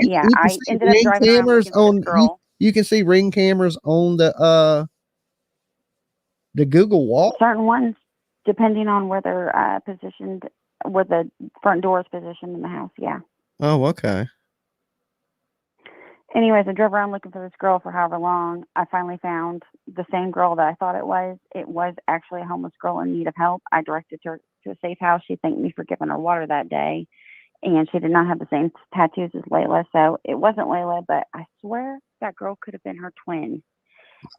ended up driving around looking for this girl. You can see ring cameras on the Google wall. Certain ones, depending on where they're positioned, where the front door is positioned in the house. Yeah. Oh, okay. Anyways, I drove around looking for this girl for however long. I finally found the same girl that I thought it was. It was actually a homeless girl in need of help. I directed her to a safe house. She thanked me for giving her water that day. And she did not have the same tattoos as Layla. So it wasn't Layla, but I swear that girl could have been her twin.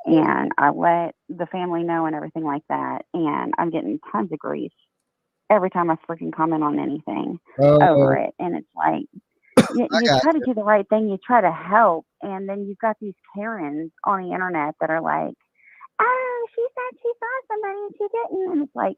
And I let the family know and everything like that. And I'm getting tons of grief every time I freaking comment on anything over it. And it's like, You try to do the right thing. You try to help, and then you've got these Karens on the internet that are like, "Oh, she said she saw somebody and she didn't," and it's like,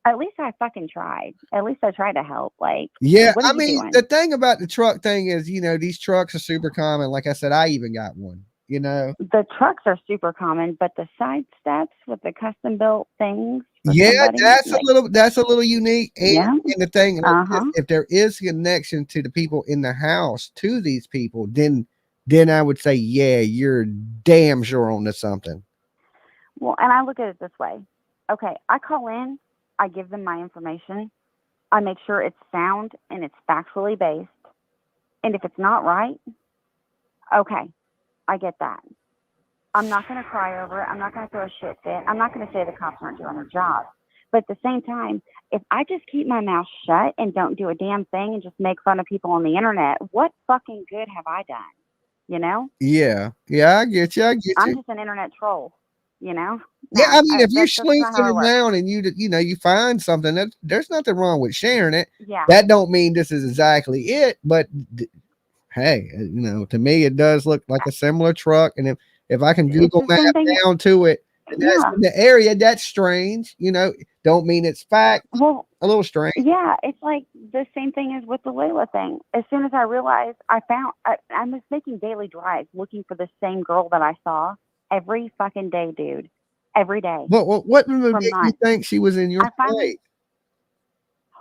at least I fucking tried. At least I tried to help. Like, Yeah, what are I you mean, doing? the thing about the truck thing is, these trucks are super common. Like I said, I even got one. The trucks are super common, but the side steps with the custom built things for Yeah, somebody, that's a little unique. And the thing, if there is a connection to the people in the house to these people, then I would say, yeah, you're damn sure onto something. Well, and I look at it this way. Okay, I call in, I give them my information, I make sure it's sound and it's factually based. And if it's not right, okay, I get that. I'm not going to cry over it. I'm not going to throw a shit fit. I'm not going to say the cops aren't doing their job. But at the same time, if I just keep my mouth shut and don't do a damn thing and just make fun of people on the internet, what fucking good have I done? Yeah, I get you. I'm just an internet troll, Yeah, I mean, if you're sleuthing around and you find something, there's nothing wrong with sharing it. Yeah. That don't mean this is exactly it, but hey, to me it does look like a similar truck, and if I can Google map down to it, and that's in the area, that's strange. Don't mean it's fact. Well, a little strange. Yeah, it's like the same thing as with the Layla thing. As soon as I realized I was making daily drives looking for the same girl that I saw every fucking day, dude. Every day. What made you think she was in your place?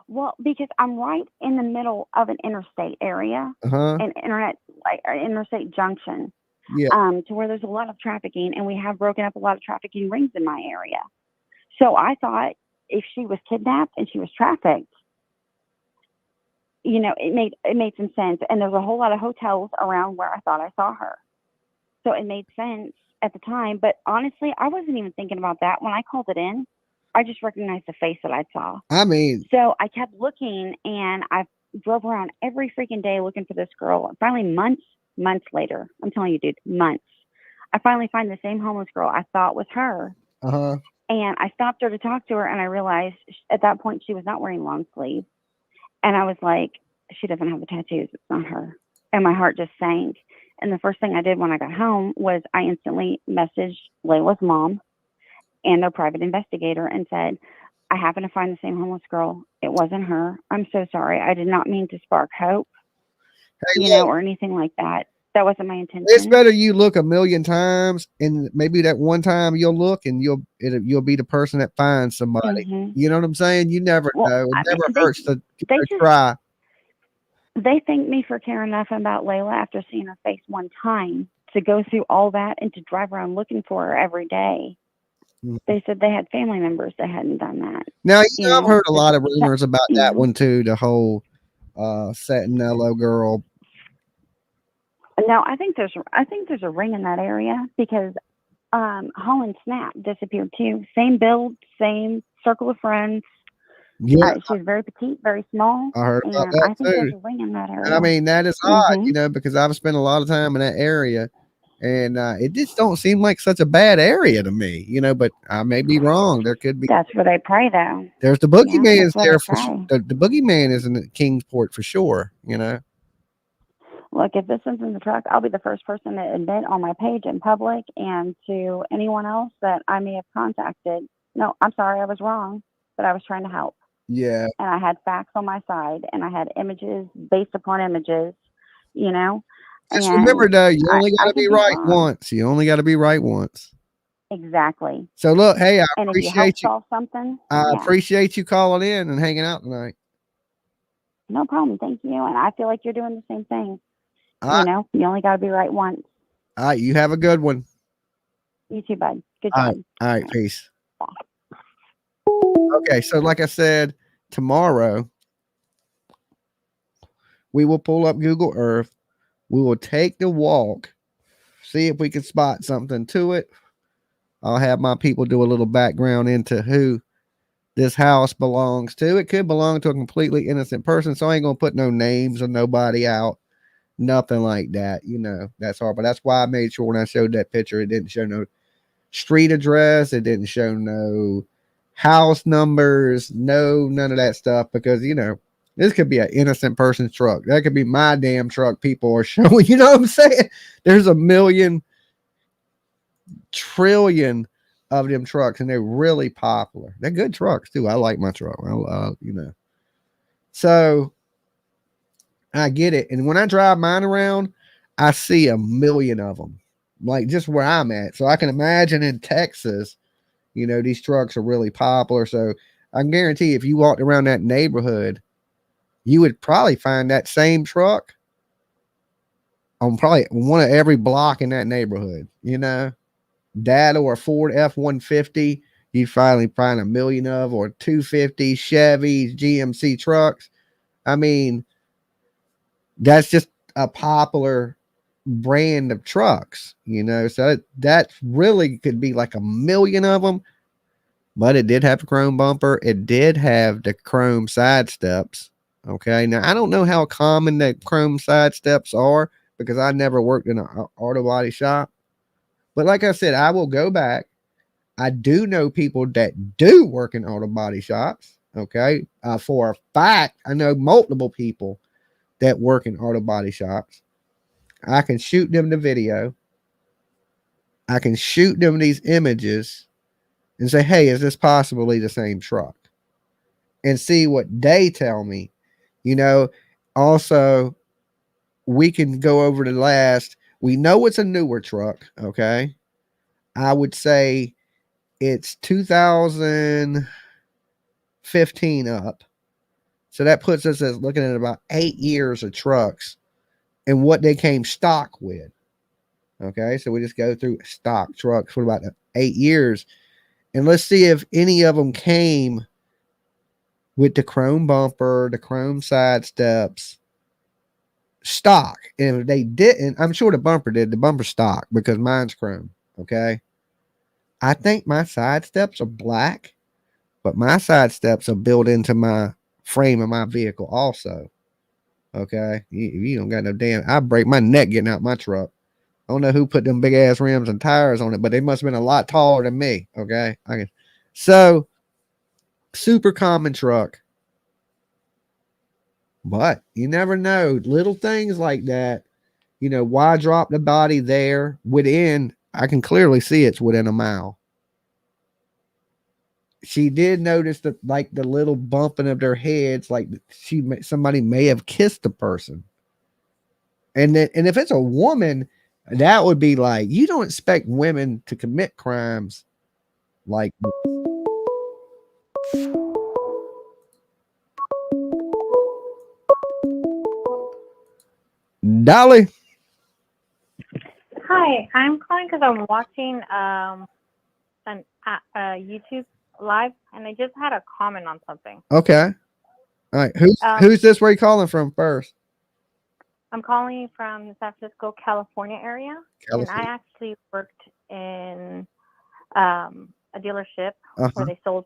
Well, because I'm right in the middle of an interstate area, an interstate junction, to where there's a lot of trafficking, and we have broken up a lot of trafficking rings in my area. So I thought if she was kidnapped and she was trafficked, it made some sense. And there's a whole lot of hotels around where I thought I saw her. So it made sense at the time. But honestly, I wasn't even thinking about that. When I called it in, I just recognized the face that I saw. I mean, so I kept looking, and I drove around every freaking day looking for this girl. And finally, months later, I'm telling you, dude, months, I finally find the same homeless girl I thought was her. And I stopped her to talk to her, and I realized at that point she was not wearing long sleeves. And I was like, she doesn't have the tattoos. It's not her. And my heart just sank. And the first thing I did when I got home was I instantly messaged Layla's mom and their private investigator and said, I happened to find the same homeless girl. It wasn't her. I'm so sorry. I did not mean to spark hope, or anything like that. That wasn't my intention. It's better you look a million times, and maybe that one time you'll look and you'll be the person that finds somebody. You know what I'm saying? You never know. It never hurts to try. They thanked me for caring enough about Layla after seeing her face one time to go through all that and to drive around looking for her every day. They said they had family members that hadn't done that. Now, I've heard a lot of rumors about that one too, the whole Savanah girl. No, I think there's a ring in that area because Holland Snap disappeared too. Same build, same circle of friends. Yeah, she's very petite, very small. I heard about that I think too. there's a ring in that area. And I mean, that is odd, because I've spent a lot of time in that area, and it just don't seem like such a bad area to me, but I may be wrong. There could be. That's where they pray, though. There's the boogeyman's there for sure. The boogeyman is in Kingsport for sure. Look, if this one's in the truck, I'll be the first person to admit on my page in public and to anyone else that I may have contacted. No, I'm sorry, I was wrong, but I was trying to help. Yeah. And I had facts on my side, and I had images based upon images, Just remember, though, you only got to be right once. You only got to be right once. Exactly. So, look, hey, I and appreciate if you. Help you. Solve something, I appreciate you calling in and hanging out tonight. No problem. Thank you. And I feel like you're doing the same thing. You only got to be right once. All right. You have a good one. You too, bud. Good job. All right. Peace. Okay. So, like I said, tomorrow we will pull up Google Earth. We will take the walk, see if we can spot something to it. I'll have my people do a little background into who this house belongs to. It could belong to a completely innocent person, so I ain't gonna put no names or nobody out, nothing like that. That's hard. But that's why I made sure when I showed that picture, it didn't show no street address, it didn't show no house numbers, none of that stuff, because This could be an innocent person's truck. That could be my damn truck people are showing. You know what I'm saying? There's a million trillion of them trucks, and they're really popular. They're good trucks too. I like my truck. You know. So I get it. And when I drive mine around, I see a million of them, like just where I'm at. So I can imagine in Texas, you know, these trucks are really popular. So I can guarantee if you walked around that neighborhood, you would probably find that same truck on probably one of every block in that neighborhood, you know, that or a Ford F-150, you'd finally find a million of, or 250 Chevys, GMC trucks. I mean, that's just a popular brand of trucks, you know, so that really could be like a million of them. But it did have a chrome bumper. It did have the chrome side steps. Okay. Now, I don't know how common the chrome side steps are because I never worked in an auto body shop. But like I said, I will go back. I do know people that do work in auto body shops. Okay. For a fact, I know multiple people that work in auto body shops. I can shoot them the video. I can shoot them these images and say, hey, is this possibly the same truck? And see what they tell me. You know, also, we can go over the last. We know it's a newer truck, okay? I would say it's 2015 up. So that puts us as looking at about 8 years of trucks and what they came stock with. Okay, so we just go through stock trucks for about 8 years. And let's see if any of them came with the chrome bumper, the chrome side steps, stock. And if they didn't, I'm sure the bumper did. The bumper stock because mine's chrome. Okay. I think my side steps are black, but my side steps are built into my frame of my vehicle also. Okay. You don't got no damn, I break my neck getting out my truck. I don't know who put them big ass rims and tires on it, but they must have been a lot taller than me. Okay. So super common truck. But you never know. Little things like that. You know, why drop the body there within? I can clearly see it's within a mile. She did notice that, like the little bumping of their heads, like somebody may have kissed the person. And if it's a woman, that would be like, you don't expect women to commit crimes like. Dolly. Hi, I'm calling because I'm watching an YouTube live, and I just had a comment on something. Okay. All right. Who's this? Where are you calling from first? I'm calling from the San Francisco, California area, and I actually worked in a dealership where they sold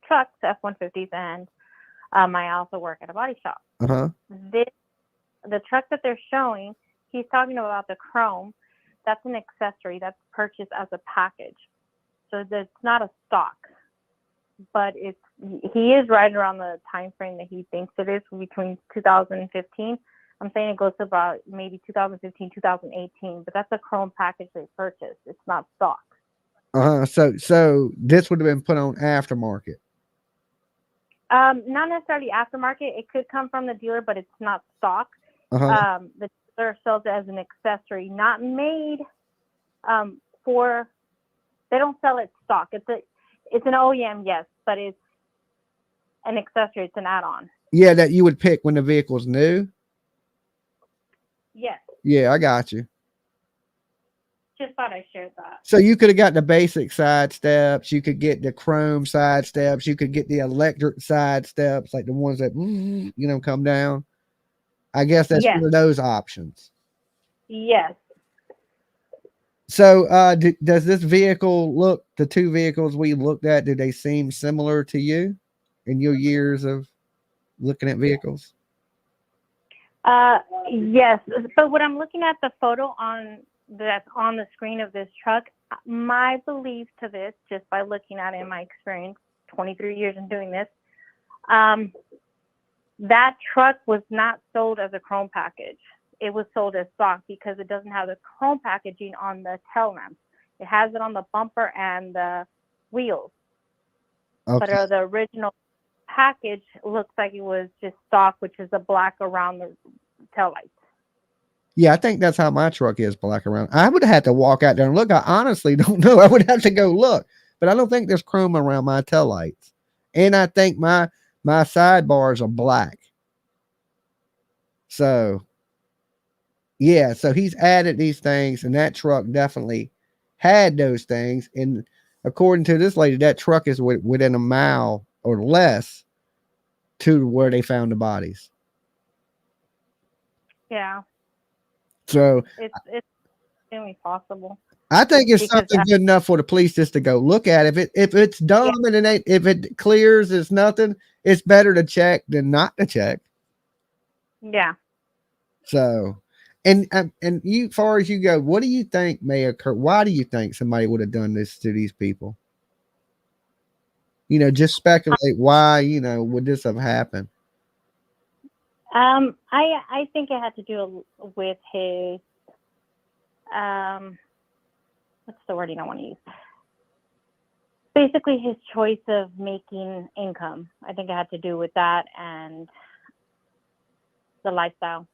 trucks, F-150s, and I also work at a body shop. The truck that they're showing, he's talking about the chrome. That's an accessory that's purchased as a package. So it's not a stock, but he is right around the time frame that he thinks it is, between 2015. I'm saying it goes to about maybe 2015, 2018, but that's a chrome package they purchased. It's not stock. So this would have been put on aftermarket. Not necessarily aftermarket. It could come from the dealer, but it's not stock. The dealer sells it as an accessory, not made for. They don't sell it stock. It's an OEM, yes, but it's an accessory. It's an add-on. Yeah, that you would pick when the vehicle's new. Yes. Yeah, I got you. Just thought I shared that. So you could have got the basic side steps. You could get the chrome side steps. You could get the electric side steps, like the ones that come down. I guess that's one of those options. Yes. So does this vehicle look, the two vehicles we looked at, do they seem similar to you in your years of looking at vehicles? Yes. So when I'm looking at the photo that's on the screen of this truck, my belief to this, just by looking at it in my experience, 23 years in doing this, that truck was not sold as a chrome package. It was sold as stock because it doesn't have the chrome packaging on the tail lamps. It has it on the bumper and the wheels. Okay. But the original package looks like it was just stock, which is the black around the tail lights. Yeah, I think that's how my truck is, black around. I would have had to walk out there and look. I honestly don't know. I would have to go look, but I don't think there's chrome around my tail lights. And I think my sidebars are black. So, yeah, so he's added these things, and that truck definitely had those things. And according to this lady, that truck is within a mile or less to where they found the bodies. Yeah. So it's extremely possible. I think it's Because something good enough for the police just to go look at it. If it's dumb and if it clears, it's nothing. It's better to check than not to check. Yeah. So, and you, far as you go, what do you think may occur? Why do you think somebody would have done this to these people? You know, just speculate why, you know, would this have happened? I think it had to do with his what's the wording I want to use? Basically his choice of making income. I think it had to do with that and the lifestyle.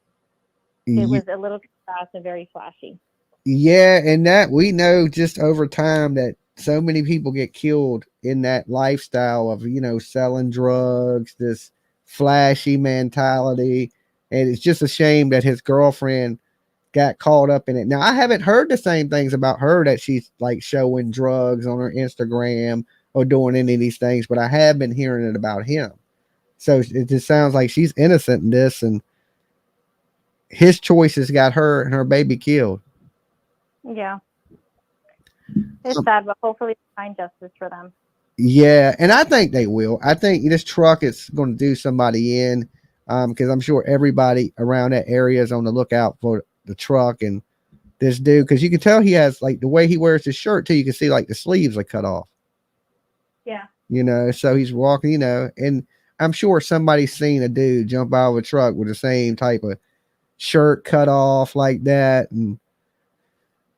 It was a little too fast and very flashy. Yeah, and that we know just over time that so many people get killed in that lifestyle of, you know, selling drugs, this flashy mentality. And it's just a shame that his girlfriend got caught up in it. Now, I haven't heard the same things about her, that she's like showing drugs on her Instagram or doing any of these things, but I have been hearing it about him. So it just sounds like she's innocent in this, and his choices got her and her baby killed. Yeah. It's sad, but hopefully find justice for them. Yeah, and I think they will. I think this truck is going to do somebody in, because I'm sure everybody around that area is on the lookout for the truck and this dude, because you can tell he has, like, the way he wears his shirt too, you can see like the sleeves are cut off. Yeah. You know, so he's walking, you know, and I'm sure somebody's seen a dude jump out of a truck with the same type of shirt cut off like that. And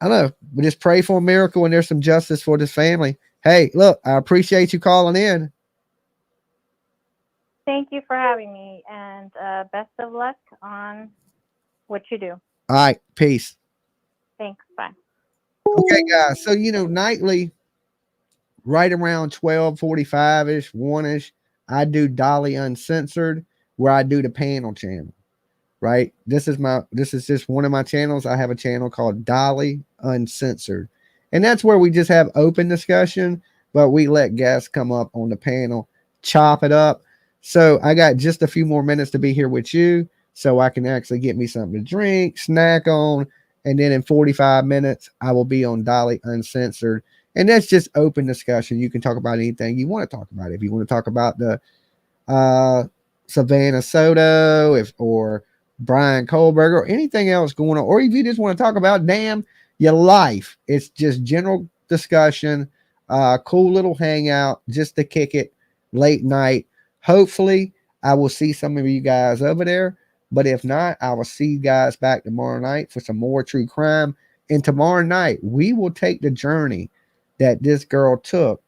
I don't know, we just pray for a miracle and there's some justice for this family. Hey, look, I appreciate you calling in. Thank you for having me, and best of luck on what you do. All right, peace. Thanks. Bye. Okay, guys. So, you know, nightly, right around 12:45-ish, 1-ish, I do Dolly Uncensored, where I do the panel channel. Right? This is just one of my channels. I have a channel called Dolly Uncensored. And that's where we just have open discussion, but we let guests come up on the panel, chop it up. So I got just a few more minutes to be here with you, so I can actually get me something to drink, snack on, and then in 45 minutes, I will be on Dolly Uncensored. And that's just open discussion. You can talk about anything you want to talk about. If you want to talk about the Savanah Soto, or Brian Kohlberger, or anything else going on, or if you just want to talk about your life, it's just general discussion, cool little hangout, just to kick it late night. Hopefully, I will see some of you guys over there. But if not, I will see you guys back tomorrow night for some more true crime. And tomorrow night, we will take the journey that this girl took.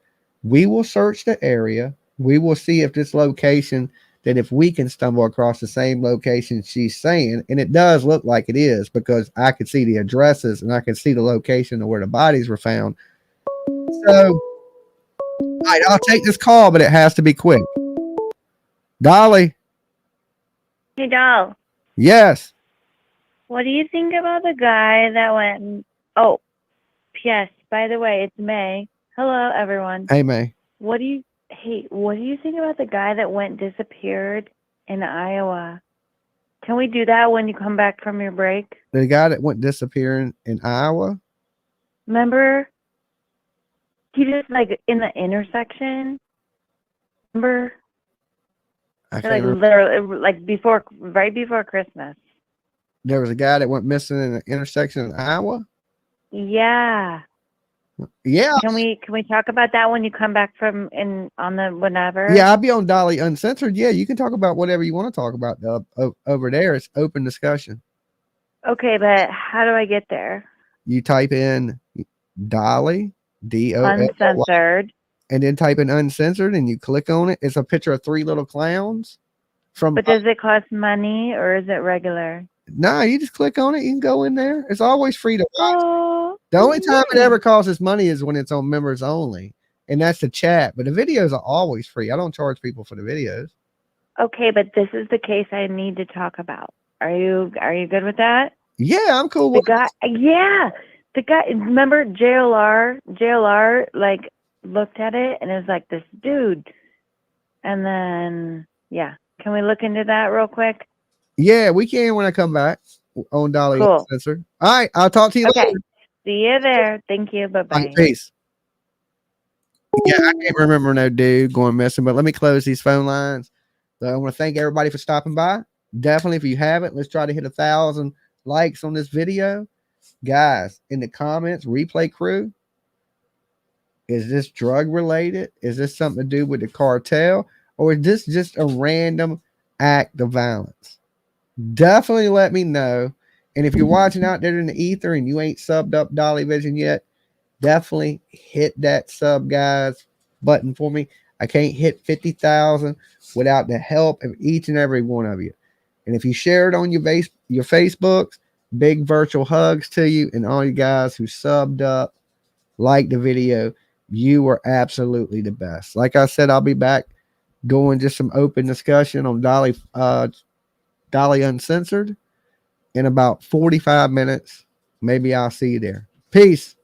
We will search the area. We will see if this location, that if we can stumble across the same location she's saying, and it does look like it is, because I could see the addresses and I can see the location of where the bodies were found. So, all right, I'll take this call, but it has to be quick. Dolly. Hey, Doll. Yes. What do you think about the guy that went? Oh, yes. By the way, it's May. Hello, everyone. Hey, May. What do you think about the guy that disappeared in Iowa? Can we do that when you come back from your break? The guy that went disappearing in Iowa? Remember? He just, like, in the intersection. Remember? I Like, can't remember. literally, like, right before Christmas. There was a guy that went missing in the intersection in Iowa? Yeah. Yeah. Can we talk about that when you come back from on the whenever? Yeah, I'll be on Dolly Uncensored. Yeah, you can talk about whatever you want to talk about over there. It's open discussion. Okay, but how do I get there? You type in Dolly, DOLLY, Uncensored. and then type in Uncensored, and you click on it. It's a picture of 3 little clowns. But does it cost money or is it regular? No, you just click on it. You can go in there. It's always free to watch. Oh, the only time it ever costs us money is when it's on members only, and that's the chat. But the videos are always free. I don't charge people for the videos. Okay, but this is the case I need to talk about. Are you good with that? Yeah, I'm cool with the guy. Remember JLR like looked at it and is like this dude, and then can we look into that real quick? Yeah, we can when I come back on Dolly Uncensored. All right, I'll talk to you later. See you there. Thank you. Bye bye. Peace. Yeah, I can't remember no dude going missing, but let me close these phone lines. So I want to thank everybody for stopping by. Definitely, if you haven't, let's try to hit 1,000 likes on this video. Guys, in the comments, replay crew, is this drug related? Is this something to do with the cartel? Or is this just a random act of violence? Definitely let me know. And if you're watching out there in the ether and you ain't subbed up Dolly Vision yet, definitely hit that sub guys button for me. I can't hit 50,000 without the help of each and every one of you. And if you share it on your Facebooks, big virtual hugs to you and all you guys who subbed up, like the video. You were absolutely the best. Like I said, I'll be back going just some open discussion on Dolly Uncensored in about 45 minutes. Maybe I'll see you there. Peace.